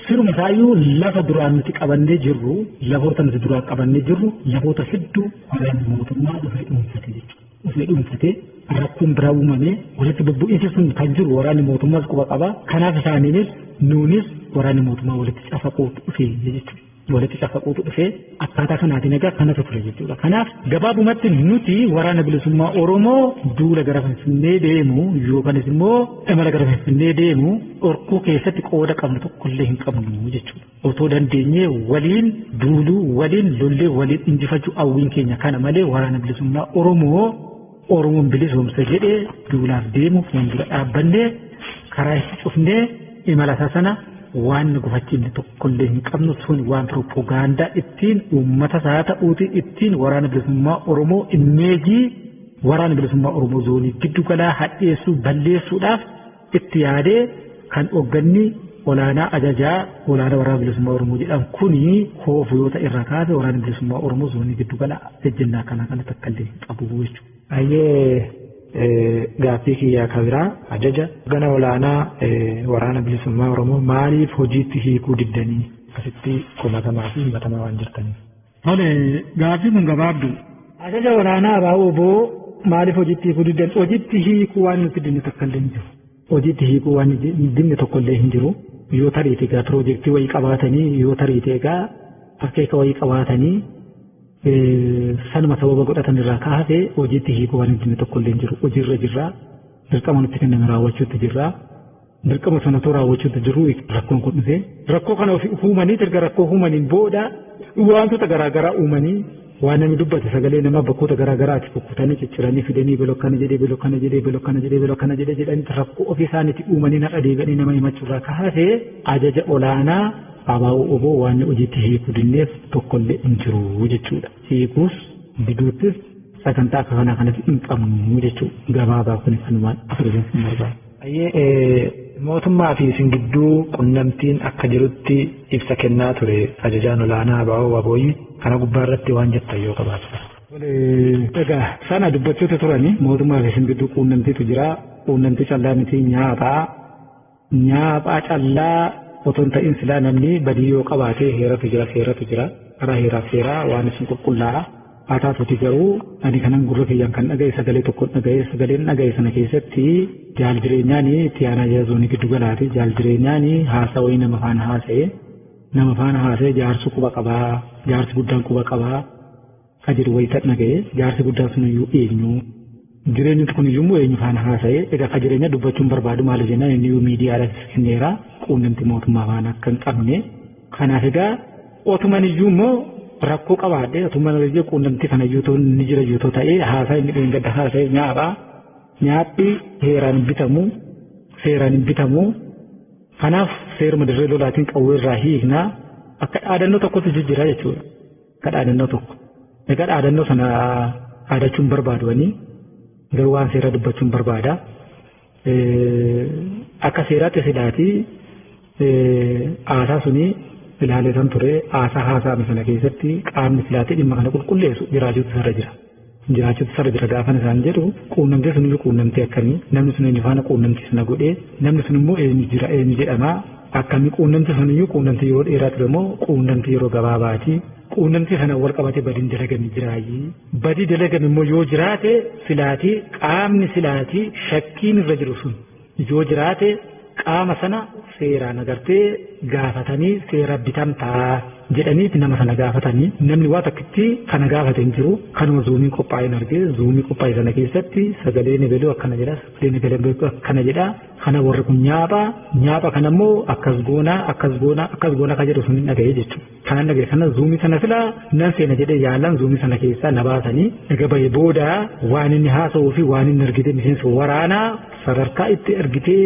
siruma isaayyuu lafa duraan nuti qabannee jirru lafoota nuti duraan qabannee jirru lafoota hedduu waraanni mootummaa dhufee dhuunfatee jechuudha. Dhufee dhuunfatee rakkoon biraa uumamee walitti bubbu'iinsi sun kan jiru waraanni mootummaas quba qaba. Kanaaf isaaniinis nuunis waraanni mootummaa walitti cafaquutu dhufee jechuudha. Walitti cafaquutu dhufee akkaataa kanaatiin egaa kanatu ture jechuudha. Kanaaf gabaabumatti nuti waraana bilisummaa Oromoo duula gara Finfinnee deemu yookanis immoo imala gara Finfinnee deemu dhorkuu keessatti qooda qabnu tokkollee hin qabnu jechuudha. Otoo dandeenyee waliin duuluu waliin lollee waliin injifachuu hawwiin keenya kana malee waraana bilisummaa Oromoon bilisoomsa jedhee duulaaf deemu fuuldura dhaabbannee karaa itti cufnee imala sana waan gufachiifne tokkollee hin qabnu sun waan propagaandaa ittiin uummata isaa ta'uuti ittiin waraana bilisummaa Oromoo immeejii waraana bilisummaa Oromoo zoonii giddu galaa hadheessuu balleessuudhaaf itti yaadee kan hoogganni olaanaa ajajaa olaanaa waraana bilisummaa Oromoo jedhamu kuni koofu yoo ta'e irraa kaase waraana bilisummaa Oromoo zoonii giddu galaa ejjennaa kana takkallee hin qabu jechuudha. Gaaffii kiyyaa kabiraa ajaja gana olaanaa waraana bilisummaa Oromoo maaliif hojiitti hiikuu diddanii asitti komatamaa fi himatamaa waan jirtaniif. Tole gaaffii kun gabaabdu. Ajaja waraanaa ABO maaliif hojiitti hiikuu diddan hojiitti hiikuu waan nuti dinne tokkollee hin jiru. Hojiitti hiikuu waan dinne tokkollee hin jiru. Yoo tariite egaa piroojeektii wayii qabaatanii yoo tariite egaa fakkeeka wayii qabaatanii sanuma sababa godhatan irraa kaasee hojiitti hiikuu waan hin tokkollee hin jiru. Hojiirra jirraa dirqama nutti kenname raawwachuutti jirraa. Dirqama sanatoo raawwachuutti jiru rakkoon kun dhufee rakkoo kana uumanii erga rakkoo uumaniin booda wantoota garaagaraa uumanii waan namni dubbate sagalee nama bakkoota garaagaraatti kukkutanii cicciranii fidanii belokkana jedhee jedhanii rakkoo ofii isaaniitti uumanii nadha deebi'anii nama himachuurraa kaasee ajaja olaanaa ABO waan hojiitti hiikuu dinneef tokkollee hin jiru jechuudha. Hiikuus diduuttis sagantaa akka kanaa kanatti hin qabnu jechuudha. Gabaabaa kun kanumaan asirratti hin barbaadu. Mootummaa fi isin gidduu qunnamtiin akka jirutti ibsa kennaa ture ajajaan olaanaa ABO kana gubbaa irratti waan jettan yoo qabaatu. Egaa sana dubbachuutu turani mootummaa fi isin gidduu qunnamtiitu jira. Qunnamtii callaa miti nyaaphaa callaa otoo hin ta'in silaa namni badii yoo qabaate heeratu jira karaa heeraaf seeraa waan isin qulqullaa'a. Haa taatuuti garuu ani kanan gurra kiyyaan kan dhagaye sagalee tokko dhagaye sagaleen dhagaye sana keessatti jaal jireenyaanii itti aanaa zoonii giddu galaati jaal jireenyaanii haasawii nama faana haasa'e jaarsi quba qabaa jaarsi guddaan quba qabaa ka jedhu wayita dhagaye jaarsi guddaan sun iyyuu eenyu jireenyi kun iyyuu eenyu faana haasa'e egaa ka jireenya dubbachuun barbaadu maal jennaan inni iyyuu miidiyaadhaaf kenneera quunnamtii mootummaa faana akka hin qabne kanaaf egaa otuman iyyuu immoo rakkoo qabaadhe otuman iyyuu quunnamtii kana iyyuu ni jira iyyuu ta'ee haasaa inni dheengadda haasa'e nyaaphi seeraan hin bitamu kanaaf seeruma dirree lolaatiin qawwee irraa hiiknaa akka dhaadannoo tokkotu jijjiira jechuudha. Akka dhaadannoo tokko. Egaa dhaadannoo sana dhaadachuun barbaadanii garuu waan seera dubbachuun barbaada. Akka seeraatti silaatii aasaa suni ilaalee kan ture aasaa haasa'ame sana keessatti qaamni silaatii dhimma kana qulqulleessu jiraachuutu sarara jira. Jiraachuutu sarara jira gaafa isaan jedhu quunnamtee sun quunnamtee akkamii namni sun eenyu faana quunnamtii sana godhee namni sun immoo eenyu jira eenyu jedhamaa akkamii quunnamtii sun iyyuu quunnamtii yeroo dheeraa ture immoo quunnamtii yeroo gabaabaati. Quunnamtii sana wal qabatee badiin dalagame jiraayii. Badii dalagame immoo yoo jiraate silaatii qaamni silaatii shakkiin irra jiru sun yoo jiraate qaama sana seeraan agartee gaafatanii seera bitamtaa jedhaniiti nama sana gaafatanii namni waa takkitti kana gaafate hin jiru kanuma zuumiin qophaa'een argee zuumii qophaa'e sana keessatti sagalee nebeluu akkana jedha sagalee nebeluu akkana jedha kana warri kun nyaapha kana immoo akkas goonaa ka jedhu sun hin dhaga'ee jechuudha. Kanan dhaga'e kana zuumii sana filaa nan seena jedhee yaalan zuumii sana keessaa na baasanii egaa bahee booda waan inni haasa'uu fi waan inni argite miseensa waraanaa sadarkaa itti argitee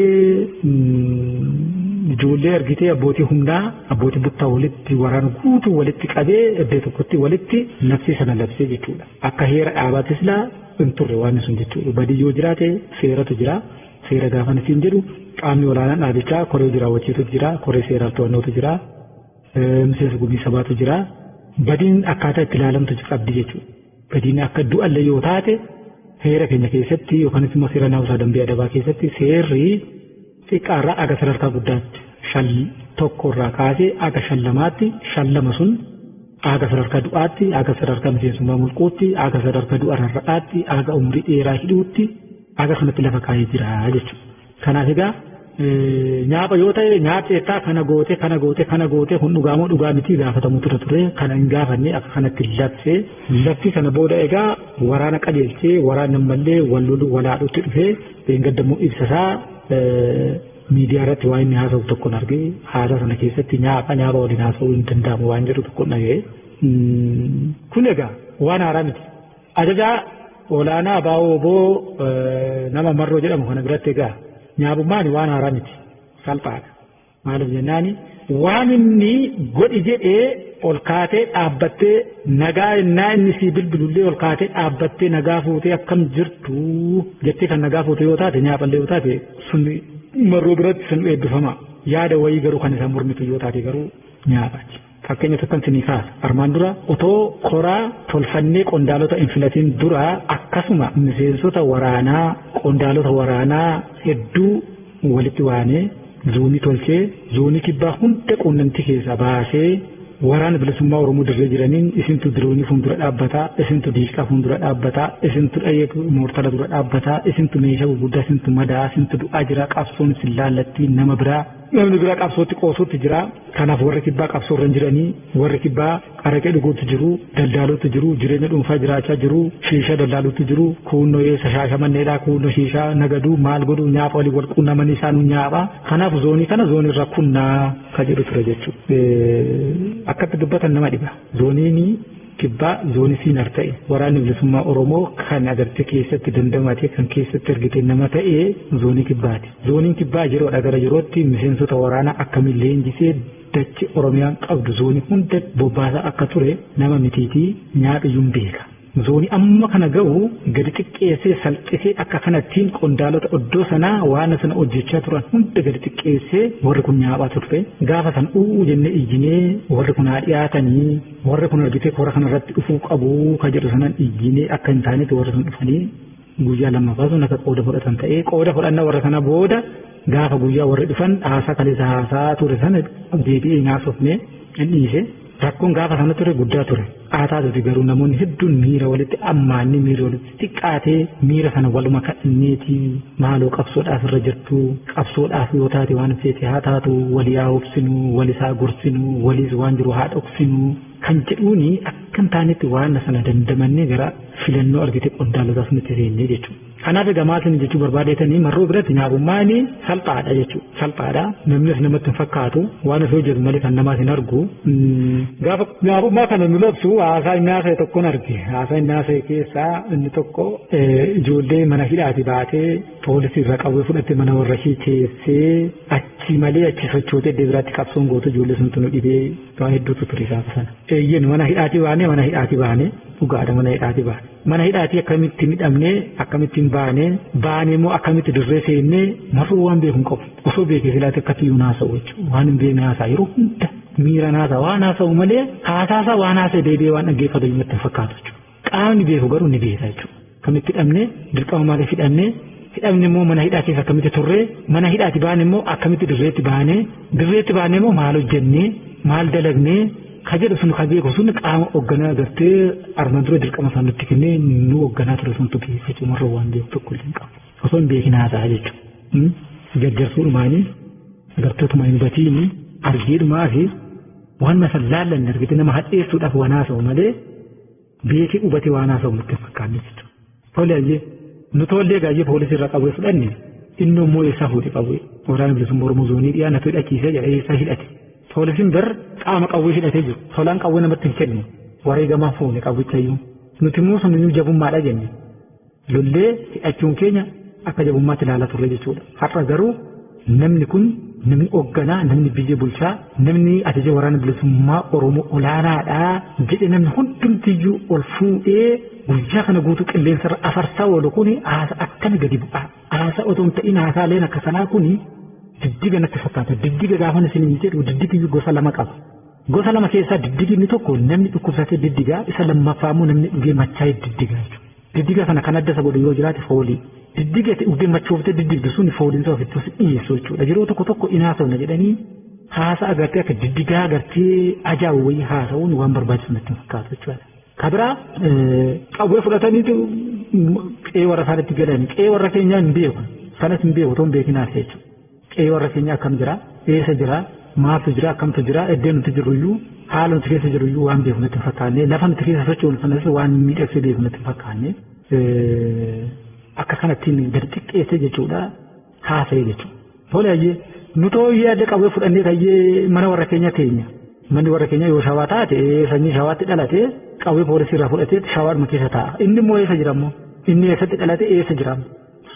ijoollee argitee abbootii humnaa abbootii buttaa walitti waraana guutuu walitti qabee iddoo tokkotti walitti labsii sana labsee jechuudha. Akka heera dhaabaattis laa hin turre waan sun jechuudha. Badii yoo jiraate seeratu jira. Seera gaafa nasiin jedhu qaamni olaanaan dhaabichaa koree jira wachiitutu jira koree seeraaf to'annootu jira miseensa gumii sabaatu jira. Badiin akkaataa itti ilaalamtu qabdi jechuudha. Badiin akka du'allee yoo taate heera keenya keessatti yookaan immoo seera naamusaa dambii adabaa keessatti seerri xiqqaarraa aga sadarkaa guddaatti tokkorraa kaasee aga shallamaatti shallama sun aga sadarkaa du'aatti aga sadarkaa miseensummaa mulquutti aga sadarkaa du'a rarra'aatti aga umrii dheeraa hidhuutti aga kanatti lafa kaayee jira jechuudha. Kanaaf egaa nyaapha yoo ta'e nyaapheettaa kana goote kun dhugaamoo dhugaa miti gaafatamu ture kana hin gaafanne akka kanatti labsee labsii sana booda egaa waraana qajeelchee waraana ammallee wal lolu walaadhutti dhufee beengaddamuu ibsasaa miidiyaa irratti waan inni haasa'u tokko argee haasaa sana keessatti nyaapha waliin haasa'uu hin danda'amu waan jedhu tokko dhaga'ee kun egaa waan haaraa miti. Ajajaa olaanaa baawoo nama marroo jedhamu kana biratti egaa nyaabummaan waan haaraa miti salphaadha. Maaliif jennaani waan inni godhi jedhee ol kaatee dhaabbattee nagaa innaa inni sii bilbilullee ol kaatee dhaabbattee nagaa fuutee akkam jirtu jettee kan nagaa fuute yoo taate nyaaphallee yoo taate sun marroo biratti sun eebbifama. Yaada wayii garuu kan isaan mormitu yoo taate garuu nyaapaati. Fakkeenya tokkoon sinii kaasa armaan dura otoo koraa tolfannee qondaalota hin filatiin dura akkasuma miseensota waraanaa qondaalota waraanaa hedduu walitti waanee zoonii tolchee zoonii kibbaa hunda quunnamtii keessaa baasee waraana bilisummaa Oromoo dirree jiraniin isintu diroonii fuuldura dhaabbataa isintu diiqaa fuuldura dhaabbataa isintu dhayyee moortala dura dhaabbataa isintu meeshaa gurguddaa isintu madaa isintu du'aa jira qabsoon isin laallattii nama biraa namni biraa qabsootti qoosuutti jira. Kanaaf warri kibbaa qabsoo irra jiranii warri kibbaa araqee dhuguutti jiru daldaaluutti jiru jireenya dhuunfaa jiraachaa jiru shiisha daldaaluutti jiru kuunnoo eessa shaashamanneedhaa kuunnoo shiishaa nagaduu maal godhu nyaapha waliin wal quunnamanii isaan nyaapha. Kanaaf zoonii kana zoonii irra kunnaa ka jedhu ture jechuudha. Akkatti dubbatan nama dhiba zooniin kibbaa zoonii siinar ta'e waraanni bilisummaa Oromoo kan agartee keessatti dandamatee kan keessatti argite nama ta'e zoonii kibbaati. Zooniin kibbaa yeroodha gara yerootti miseensota waraanaa akkamiin leenjisee dachi Oromiyaan qabdu zoonii hunda bobbaasaa akka ture nama mitiitii nyaapiyyuun beeka. Zoonii amma kana ga'u gadi xiqqeessee salphisee akka kanattiin qondaalota oddoo sanaa waan sana hojjechaa turan hunda gadi xiqqeessee warri kun nyaaphaa turte gaafa san jennee iyyinee warri kun haa dhiyaatanii warri kun argitee kora kanarratti dhufuu qabu ka jedhu sanan iyyinee akka hin taanetti warri sun dhufanii guyyaa lammaffaa sun akka qooda fudhatan ta'ee qooda fudhannaa warra sana booda gaafa guyyaa warri dhufan haasaa kaleessa haasaa ture sana deebi'ee naasofne hin dhiise. Rakkoon gaafa sana ture guddaa ture. Haata'u garuu namoonni hedduun miira walitti ammaanni miira walitti xiqqaatee miira sana waluma kadhanneeti maaloo qabsoodhaaf irra jirtu qabsoodhaaf yoo taate waan feete haa taatu walii haa obsinu walisaa gorsinu waliis waan jiru haa dhoksinu kan jedhuuni akka hin taanetti waan sana dandamannee gara filannoo argite qondaalotaaf nuti seennee jechuudha. Kanaaf egaa maal isin jechuu barbaadeetanii marroo biratti nyaabummaanii salphaadha jechuudha. Salphaadha namnis namatti hin fakkaatu waan osoo jedhu malee kan namaas hin argu. Gaafa nyaabummaa kana nu labsu haasaa inni haasa'e tokkoon arge. Haasaa inni haasa'e keessaa inni tokko ijoollee mana hidhaati baatee poolisii irraa qabee fudhattee mana warra ishee teessee achi malee achi sochootee iddoo biraatti qabsoon gootu ijoollee suntu nu dhibee waan hedduutu ture gaafa sana. Eeyyeen mana hidhaati baane dhugaadha mana hidhaati baane. Mana hidhaati akkamitti midhamnee akkamittiin baanee immoo akkamitti dirree seennee marroo waan beeku hin qabu. Osoo beekee filaate akkatti iyyuu naasa'u jechuudha. Waan hin beekne haasaa yeroo hunda miira naasa waan haasa'u malee haasaasaa waan haasa'e deebi'ee waan dhaggeeffatu iyyuu natti hin fakkaatu jechuudha. Qaamni beeku garuu ni beeka jechuudha. Akkamitti hidhamnee dirqama maaliif hidhamnee immoo mana hidhaa keessa akkamitti turree mana hidhaati baane immoo akkamitti dirreetti baane immoo maal hojjennee maal dalagnee ka jedhu sun ka beeku sun qaama hoogganaa agartee armaan dura dirqama isaa nutti kennee nu hoogganaa ture suntu beeku jechuudha marroo waan beeku tokko illee hin qabu. Osoo hin beekin haasa'a jechuudha. Jajjarsuudhumaanii agartootuma hin batiin argiidhumaa fi waan masa laallanne argite nama hadheessuudhaaf waan haasa'u malee beekii hubatee waan haasa'u nutti hin fakkaanne jechuudha. Tole nu tollee gaayee poolisii irraa qabee fudhanne inni immoo eessaa fuudhee qabee waraana bilisummaa Oromoo zoonii dhiyaa natu hidhachiisee jedhee eessaa hidhate. Poolisiin bar qaama qawwee hidhatee jiru. Tolaan qawwee namatti hin kennu. Wareegamaa fuune qawwichayyuu. Nuti immoo sun iyyuu jabummaadha jenne. Lollee hidhachuun keenya akka jabummaatti ilaalaa turre jechuudha. Har'a garuu namni kun namni hoogganaa namni biyya bulchaa namni ajaja waraana bilisummaa Oromoo olaanaadhaa jedhe namni hundumtiyyuu ol fuudhee guyyaa kana guutuu qilleensarra afarsaa oolu kuni haasa akkami gadi bu'aa. Haasa otoo hin ta'in haasaaleen akka sanaa kuni diddiga natti fakkaata. Diddiga gaafa isin jedhu diddigi gosa lama qaba. Gosa lama keessaa diddigni tokko namni dhukkubsatee diddigaa isa lammaffaa immoo namni dhugee machaa'ee diddigaa jechuudha. Diddiga kana kan adda isa godhu yoo jiraate foolii. Diddiga dhugee machooftee diddigdu sun fooliin isaa ofitti dhiyeessu jechuudha. Yeroo tokko inaasawna jedhanii haasa agartee akka diddigaa agartee ajaa'u wayii haasa'uun waan barbaachisu natti fakkaatu jechuudha. Kabira qawwee fudhataniitu qe'ee warra isaaniitti galanii qe'ee warra keenyaa hin beeku sanas hin beeku otoo hin beekinaas jechuudha. Qe'ee warra keenya akkam jira eessa jira maaltu jira akkamtu jira iddoo nuti jirruyyuu haala nuti keessa jirruyyuu waan beeku natti hin fakkaanne lafa nuti keessa sochoonu sanas waan miidhagsee beeku natti hin fakkaanne akka kanattiin gadi xiqqeesse jechuudha haasa'e jechuudha. Tolaayyee nutoo yaada qawwee fudhannee kayyee mana warra keenya teenya. Manni warra keenya yoo shawaa taate sanyii shawaatti dhalate qawwee poolisii irraa fudhatee shawaadhuma keessa taa'a. Inni immoo eessa jiraammoo inni eessatti dhalate eessa jiraam.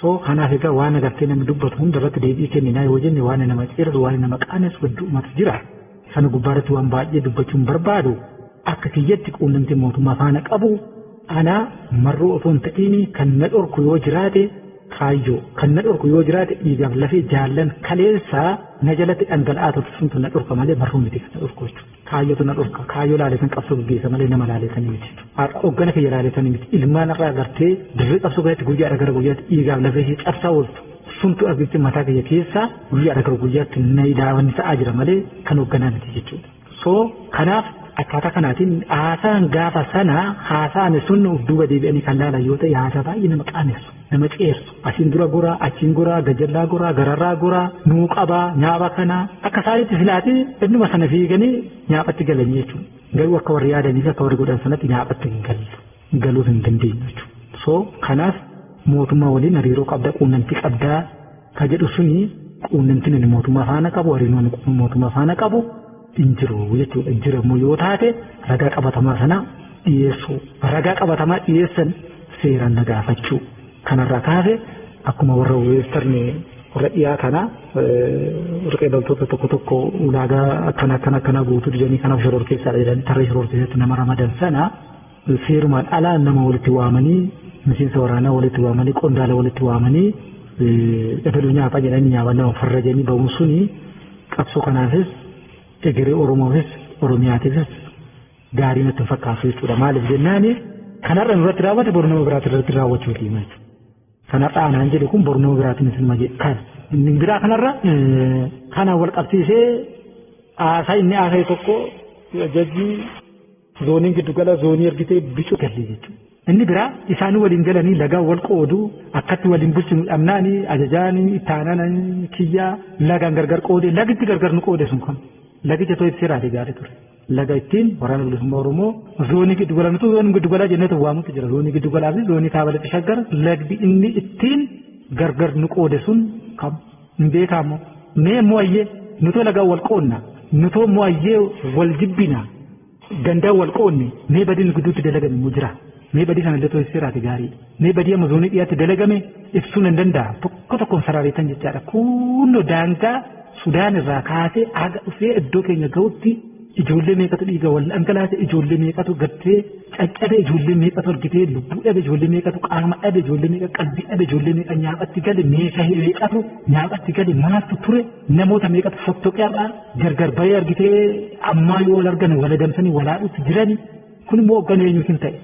So kanaaf egaa waan agartee namni dubbatu hundarratti deebii kenninaa yoo jenne waan nama ceersu waan nama qaanessu hedduumatu jira. Sana gubbaarratti waan baay'ee dubbachuun barbaadu akka kiyyatti quunnamtii mootummaa faana qabu ana marroo otoo hin ta'in kan na dhorku yoo jiraate kaayyoo kan na dhorku yoo jiraate dhiigaaf lafee jaallan kaleessaa na jalatti dhangala'aa turte suntu na dhorka malee marroo miti kan na dhorku jechuudha. Kaayyootu na dhorka kaayyoo laaleessan qabsoo gaggeessa malee nama laaleessanii miti. Har'a hoggana kiyya laaleessanii miti ilmaan irraa agartee dirree qabsoo guyyaatti guyyaadha gara guyyaatti dhiigaaf lafee ishee cabsaa ooltu. Suntu argite mataa kiyya keessaa guyyaadha gara guyyaatti na ilaawanni sa'aa jira malee kan hogganaa miti jechuudha. So kanaaf akkaataa kanaatiin haasaan gaafa sana haasaan sun duuba deebi'anii kan laalan yoo ta'e haasaa baay'ee nama qaanessu nama ceersu asiin dura goraa achiin goraa gajjallaa goraa gararraa goraa nuu qabaa nyaaba kana akka isaanitti filaate innuma sana fiiganii nyaapatti galanii jechuudha. Garuu akka warri yaadanii fi akka warri godhan sanatti nyaapatti hin galuuf hin dandeenyu jechuudha. So kanaaf mootummaa waliin hariiroo qabda quunnamtii qabdaa ka jedhu suni quunnamtiin mootummaa faana qabu hariiroon mootummaa faana qabu. Injiru jechuudha injiramu yoo taate ragaa qabatamaa sana dhiyeessu ragaa qabatamaa dhiyeessan seeraan nagaafachuu kanarraa kaase akkuma warra weestarni warra dhiyaa kana riqee loltoota tokko ulaagaa akkana guutuu dijanii kanaaf shoror keessaadha jedhanii tarree shoror keessatti nama ramadan sana seerumaan alaa nama walitti waamanii miseensa waraanaa walitti waamanii qondaala walitti waamanii ebaluu nyaaphaa jedhanii nyaaphaa nama farrajanii ba'uun suni qabsoo kanaafis egeree Oromoofis Oromiyaatiifis gaarii natti fakkaatu jechuudha. Maaliif jennaani kanarra nurratti raawwate boru nama biraatti irratti raawwachuu keenya jechuudha. Kanarra anaan jedhe kun boru nama biraatiin isin maje kan inni biraa kanarra kanaan wal qabsiisee haasaa inni haasa'e tokko jajjii zooniin giddugala zoonii ergitee bicuu gallee jechuudha. Inni biraa isaanii waliin galanii lagaan wal qooduu akkatti waliin bulchinu dhabnaanii ajajaanii ittaananii kiyyaa lagaan gargar qoodee lagitti gargar nu qoode sun kan lagicha too ibseeraati gaarii ture. laga ittiin waraana bilisummaa Oromoo zoonii giddu galaa nuti zoonii giddu galaa jennee waamutti jira zoonii giddu galaa fi zoonii kaaba lixa shaggar lagdi inni ittiin gargar nu qoode sun kam hin beekamu mee mo'ayyee nutoo lagaa wal qoonna nutoo mo'ayyee wal jibbina gandaa wal qoonne mee badii gidduutti dalagame mu jira mee badii kana illee to'isseeraati gaarii mee badii amma zoonii dhiyaatti dalagame ibsuun hin danda'a tokko tokkoon saraareetan jechaadha kunno daangaa Sudaan irraa kaasee aga dhufee iddoo keenya ga'utti ijoollee meeqatu dhiiga wal dhangalaase ijoollee meeqatu gattee caccabe ijoollee meeqatu argitee lubbuu dhabe ijoollee meeqatu qaama dhabe ijoollee meeqa qalbii dhabe ijoollee meeqa nyaapatti gale meeshaa meeqatu nyaapatti gale maaltu ture namoota meeqatu fottoqeerraa gargar bahee argitee ammaa yoo wal argan wal adamsanii walaadhutti jirani kun immoo hoogganuu eenyuutiin ta'e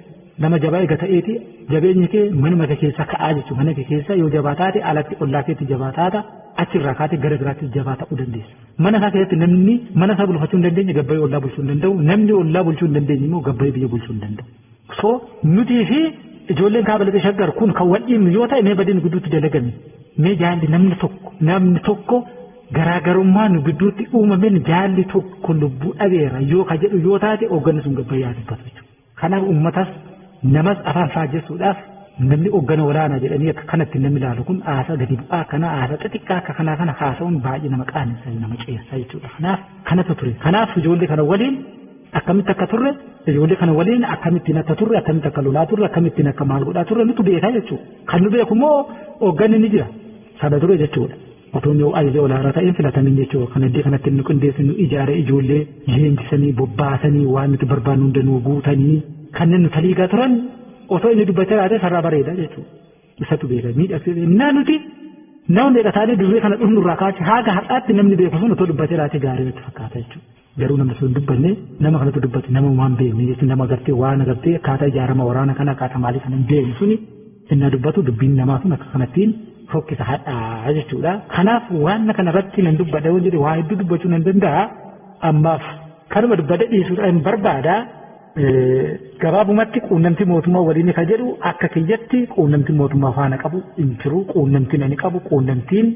nama jabaa eega ta'eeti jabeenyi kee manuma kee keessa ka'aa jechuudha mana kee keessa yoo jabaa taate alatti ollaa keetti jabaa taata achirraa kaatee gara biraatti jabaa ta'uu dandeessa. Mana isaa keessatti namni mana isaa bulfachuu hin dandeenye gabbayee ollaa bulchuu hin danda'u namni ollaa bulchuu hin dandeenye immoo gabbayee biyya bulchuu hin danda'u. So nutii fi ijoolleen kaaba lixa shaggar kun kan wal dhiibnu yoo ta'e mee badiin gidduutti dalagame mee jaalli namni tokko garaagarummaa nu gidduutti uumameen jaalli tokko lubbuu dhabeera yoo ka jedhu yoo taate hoogganni sun gabbayyaa dubbatu jechuudha. Kanaaf uummatas namas afaan faajjessuudhaaf namni hoggana waraanaa jedhanii akka kanatti namni ilaalu kun aasaa gadi bu'aa kana aasaa xixiqqaa akka kanaa kana haasa'uun baay'ee nama qaanessa nama ceessaa jechuudha. Kanaaf kanatu ture. Kanaaf ijoollee kana waliin akkamitti akka turre ijoollee kana waliin akkamittiin akka turre akkamitti akka lolaa turre akkamittiin akka maal godhaa turre nutu beekaa jechuudha. Kan nu beeku immoo hoogganni ni jira sana ture jechuudha. Otoon yoo ajajaa olaanaa ta'een filatamin jechuudha. Kan iddoo kanatti nu qindeessinu ijaaree ijoollee leenjisanii bobbaasanii waan nuti barbaannu hundanuu guutanii kanneen nu taliigaa turan otoo inni dubbachaa jiraate sarara bareeda jechuudha. Isatu beeka miidhagsee nuti namni eegataanii dirree kana dhufnurraa kaasee haga har'aatti namni beeku sun otoo dubbachaa jiraate gaarii itti fakkaata jechuudha. Garuu namni sun dubbanne nama kanatu dubbate nama waan beekne jechuun nama gartee waan agartee akkaataa ijaarama waraana kana akkaataa maalii kana hin beekne suni inni dubbatu dubbiin namaa sun akka kanattiin fokkisa hadhaa jechuudha. Kanaaf waan kana irratti nan dubbadha yoo jedhe waa hedduu dubbachuu nan danda'a ammaaf kanuma dubbadha dhiisuudhaan barbaada. Gabaabumatti quunnamtii mootummaa waliin kan jedhu akka kiyyatti quunnamtii mootummaa faana qabu hin jiru quunnamtiin ani qabu quunnamtiin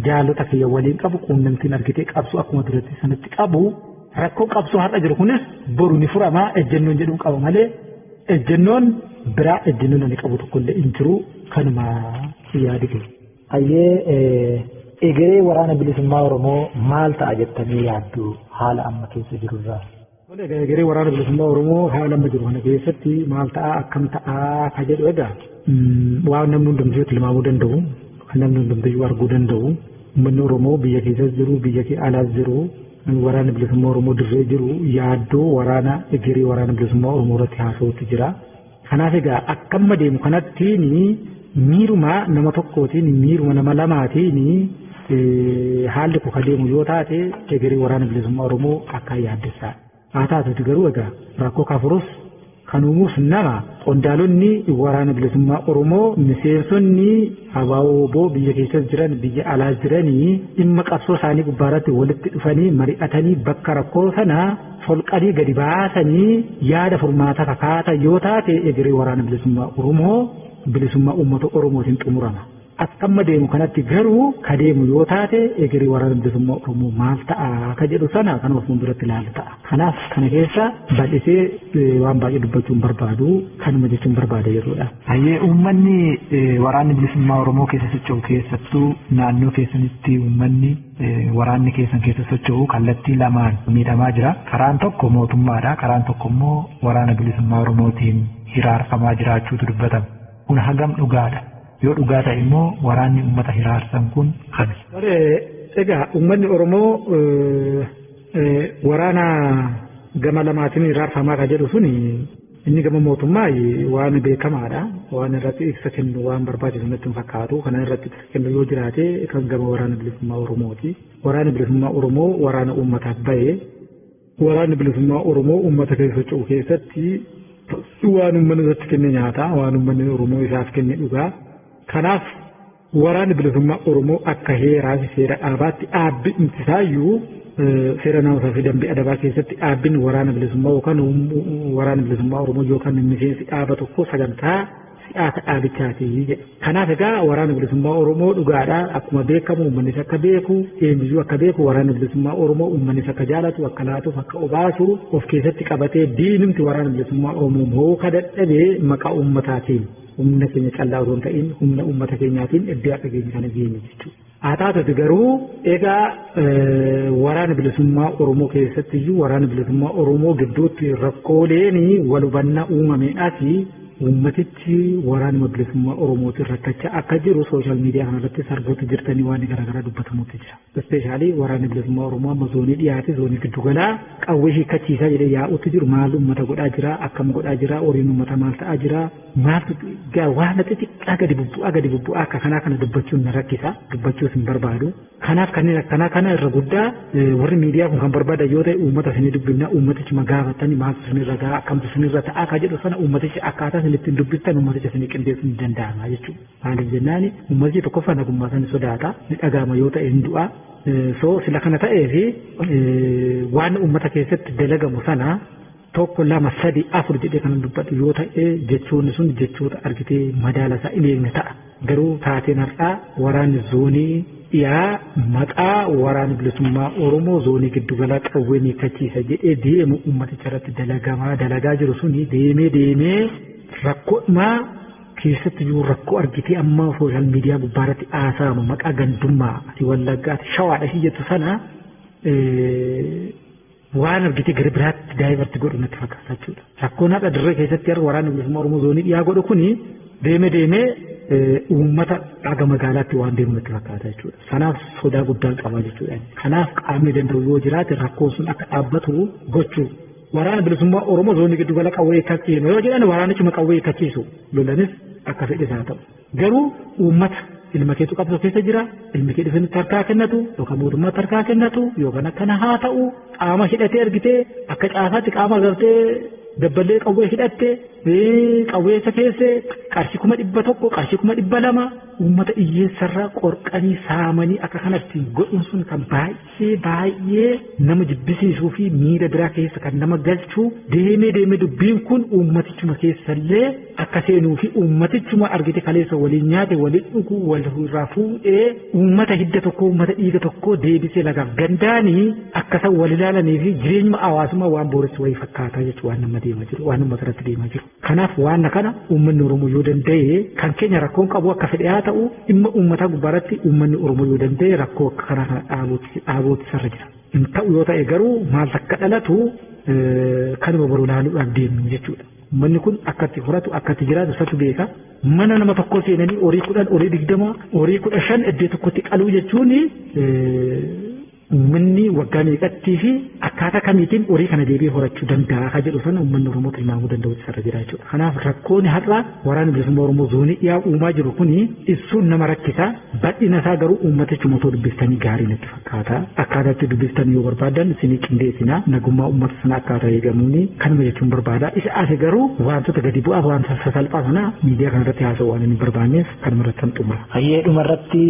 jaalota kiyya waliin qabu quunnamtiin argitee qabsu akkuma duratti sanatti qabu rakkoo qabsoo har'a jiru kunis boru ni furama ejjennoon jedhuun qaba malee ejjennoon biraa ejjennoon ani qabu tokkollee hin jiru kanuma yaadite. Hayyee egeree waraana bilisummaa Oromoo maal ta'a jettanii yaaddu haala amma keessa jirurraa? Egeree waraana bilisummaa Oromoo haala amma jiru kana keessatti maal ta'a akkam ta'a ka jedhu egaa waan namni hundumtuu tilmaamuu danda'u kan namni hundumtuu arguu danda'u uummanni Oromoo biyya keessas jiru biyya alaas jiru waraana bilisummaa Oromoo dirree jiru yaaddoo waraana egeree waraana bilisummaa Oromoo irratti haasa'uutu jira. Kanaaf egaa akka amma deemu kanatti miiruma nama tokkootiin miiruma nama lamaatiin haalli kuka deemu yoo taate egeree waraana bilisummaa Oromoo akka yaaddessaa. Haa taatuuti garuu egaa rakkoo kafurus kan uumuuf nama qondaalonni waraana bilisummaa Oromoo miseensonni abaaboo biyya keessa jiran biyya alaa jiranii dhimma qabsoo isaanii gubbaarratti walitti dhufanii mari'atanii bakka rakkoo sana folqanii gadi baasanii yaada furmaata kakaata yoo taate egeree waraana bilisummaa Oromoo bilisummaa uummata Oromootiin xumurama. Akka amma deemu kanatti garuu ka deemu yoo taate egeree waraana bilisummaa Oromoo maal ta'a ka jedhu sana kanuma fuulduratti ilaalu ta'a. Kanaaf kana keessa bal'isee waan baay'ee dubbachuun barbaadu kanuma jechuun barbaada jechuudha. Hayyee uummanni waraanni bilisummaa Oromoo keessa socho'u keessattuu naannoo keessanitti uummanni waraanni keessan keessa socho'u kallattii lamaan miidhamaa jira. Karaan tokko mootummaadha karaan tokko immoo waraana bilisummaa Oromootiin hiraarfamaa jiraachuutu dubbatama. Kun hagam dhugaadha. Yoo dhugaa ta'e immoo waraanni uummata hiraarsan kun kan. Egaa uummanni Oromoo waraana gama lamaatiin hiraarfamaa kan jedhu suni inni gama mootummaa waan beekamaadha. Waan irratti ibsa kennu waan barbaachisu natti hin fakkaatu. Kana irratti ibsa kennu yoo jiraate kan gama waraana bilisummaa Oromooti. Waraanni bilisummaa Oromoo waraana uummataaf bahe. Waraanni bilisummaa Oromoo uummata keessa socho'u keessatti waan uummanni irratti kenne nyaata waan uummanni Oromoo isaaf kenne dhugaa. Kanaaf waraanni bilisummaa Oromoo akka heeraa fi seera dhaabaatti dhaabbi intisaayyuu seera naamusaa fi dambii adabaa keessatti dhaabbiin waraana bilisummaa yookaan waraana bilisummaa Oromoo yookaan miseensi dhaaba tokko sagantaa siyaasa dhaabichaati jedha. Kanaaf egaa waraana bilisummaa Oromoo dhugaadhaa akkuma beekamu uummannis akka beeku eenyuyyuu akka beeku waraana bilisummaa Oromoo uummannis akka jaalatu akka laatuuf akka obaasu of keessatti qabatee diinumti waraana bilisummaa Oromoo mooka dadhabee maqaa uummataatiin humna keenya callaa osoo hin ta'in humna uummata keenyaatiin iddoo akka geenye kana geenye jechuudha. Haa taatuti garuu egaa waraana bilisummaa Oromoo keessatti iyyuu waraana bilisummaa Oromoo gidduutti rakkooleen wal hubannaa uumameedhaas uummatichi waraana bilisummaa Oromootiin rakkachaa akka jiru sooshaal miidiyaa kanarratti sarboota jirtanii waan garaagaraa dubbatamutti jira. Ispeeshaalii waraana bilisummaa Oromoo amma zoonii dhiyaate zoonii giddugalaa qawwee hiikkachiisaa jedhee yaa'utti jiru maal uummata godhaa jira akkam godhaa jira horiin uummata maal ta'aa jira maaltu waan xixiqqaa gadi bubbu'aa akka kanaa kana dubbachuun na rakkisa dubbachuus hin barbaadu. Kanaaf kanneen akkanaa kana irra guddaa warri miidiyaa kun kan barbaadan yoo ta'e uummata isinii dubbinaa uummatichi magaafatanii maaltu isinirra gahaa akkamtu isinirra ta'aa ka jedhu sana uummatichi akkaataa isin ittiin dubbistan uummaticha isinii qindeessuu ni danda'ama jechuudha. Maaliif jennaani uummatichi tokkoffaa nagummaa sana sodaata ni dhagahama yoo ta'e hin du'a. So sila kana ta'ee fi waan uummata keessatti dalagamu sana tokko lama sadi afur jedhee kan dubbatu yoo ta'e jechoonni sun jechoota argitee madaala isaa hin eegne ta'a. Garuu taateen har'aa waraanni zoonii dhiyaa maqaa waraana bilisummaa Oromoo zoonii giddugala qawwee hiikkachiisa jedhee deemu uummaticha irratti dalagaa jiru suni deemee rakkoodhumaa keessatti iyyuu rakkoo argitee amma sooshaal miidiyaa gubbaarratti haasa'amu maqaa gandummaa ati wallaggaati shawaadha shi jettu sana waan argitee gara biraatti daa'ibarti godhu natti fakkaata jechuudha. Rakkoon haadha dirree keessatti har'a waraana bilisummaa Oromoo zoonii dhiyaa godhu kuni deemee uummata dhaga magaalaatti waan deemu natti fakkaata jechuudha. Kanaaf sodaa guddaan qaba jechuudha. Kanaaf qaamni danda'u yoo jiraate rakkoon sun akka dhaabbatu gochuu. Waraana bilisummaa Oromoo zoonii giddugala qawwee hiikkachiisu yoo jedhan waraanichuma qawwee hiikkachiisu lolanis akka fedhe isaa ta'u. Garuu uummata ilma keetu qabsoo keessa jira ilmi kee dhufanitti harkaa kennatu yookaan mootummaatti harkaa kennatu yookaan akkana haa ta'u qaama hidhatee argitee akka caafaatti qaama agartee dabballee qawwee hidhatte qawwee isa keesse qarshii 100 qarshii 200 uummata hiyyeessarraa qorqanii saamanii akka kanatti godhuun sun kan baay'ee nama jibbisiisuu fi miira biraa keessa kan nama galchuu deemee dubbiin kun uummatichuma keessallee akka seenuu fi uummatichuma argite kaleessa waliin nyaate waliin dhuguu walirraa fuudhee uummata hidda tokko uummata dhiiga tokko deebisee lagaaf gandaanii akkasa wal ilaalanii fi jireenya hawaasummaa waan booressu wayii fakkaataa jechuudha waan nama deemaa jiru waan uummata irratti deemaa jiru. Kanaaf waan kana uummanni Oromoo yoo danda'e kan keenya rakkoon qabu akka fedhe haa ta'u dhimma uummataa gubbaarratti uummanni Oromoo yoo danda'e rakkoo akka kanaa kana dhaabuutti sarra jira. Hin ta'u yoo ta'e garuu maal akka dhalatu kanuma baruu ilaaluudhaaf deemnu jechuudha. Manni kun akkatti horatu akkatti jiraatu isatu beeka. Mana nama tokko seenanii horii 10 horii 20 horii 15 iddoo tokkotti qaluu jechuun uummanni waggaa meeqattii fi akkaataa kamiitiin horii kana deebi'ee horachuu danda'a ka jedhu sana uummanni Oromoo tilmaamuu danda'u sarra jira jechuudha. Kanaaf rakkoon har'a waraana bilisummaa Oromoo zoonii dhiyaa uumaa jiru kuni ibsuun nama rakkisa. Bal'ina isaa garuu uummatichuma otoo dubbistanii gaarii natti fakkaata. Akkaataatti dubbistanii yoo barbaadan isinii qindeessina nagummaa uummata sana akkaataa eegamuuni kanuma jechuun barbaada. Isa ase garuu wantoota gadi bu'aa wantoota sasalphaa sana miidiyaa kanarratti haasa'uu waan hin barbaanneef kanuma irratti kan xumura. Hayyee dhumarratti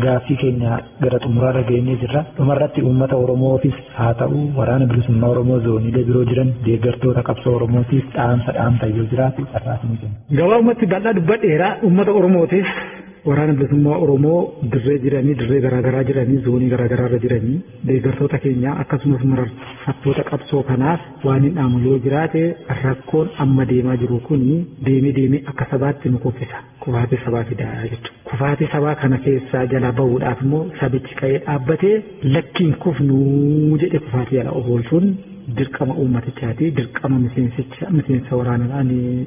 gaaffii keenya gara xumuraarra geenyee jirra. Dhumarratti uummata Oromoofis haa ta'u waraana bilisummaa Oromoo zooniilee biroo jiran deeggartoota qabsoo Oromootiif dhaamsa yoo jiraatu carraasni kenna. Gabaabumatti bal'aa dubbadheera uummata Oromootiif waraana bilisummaa Oromoo dirree jiranii dirree garaagaraa jiranii zoonii garaagaraarra jiranii deeggartoota keenya akkasumas mararfattoota qabsoo kanaaf waan hin dhaamu yoo jiraate rakkoon amma deemaa jiru kun deemee akka sabaatti nu kuffisa. Kufaatii sabaa fidaa jechuudha. Kufaatii sabaa kana keessaa jala bahuudhaaf immoo sabichi ka'ee dhaabbatee lakkiin kufnuu jedhe kufaatii jala oolchuun dirqama uummatichaati dirqama miseensa waraanaa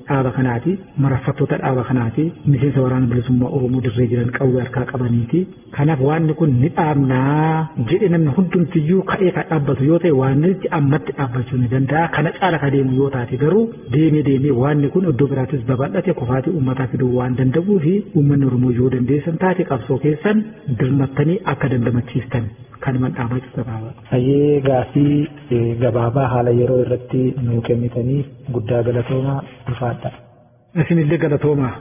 dhaaba kanaati mararfattoota dhaaba kanaati miseensa waraana bilisummaa Oromoo dirree jiran qawwee harkaa qabaniiti. Kanaaf waanni kun ni dhaabnaa jedhe namni hundumtiyyuu ka'ee kan dhaabbatu yoo ta'e waanni ammatti dhaabbachuu ni danda'a. Kana caala ka deemu yoo taate garuu deemee waanni kun iddoo biraattis babal'ate kufaatii uummataa fiduu waan danda'uu fi uummanni Oromoo yoo dandeessan taate qabsoo keessan dirmattanii akka dandamachiistan. Kan mandhaama gabaabaa. Hayyee gaaffii gabaabaa haala yeroo irratti nuu kennitaniif guddaa galatoomaa ulfaadha. Isinillee galatoomaa.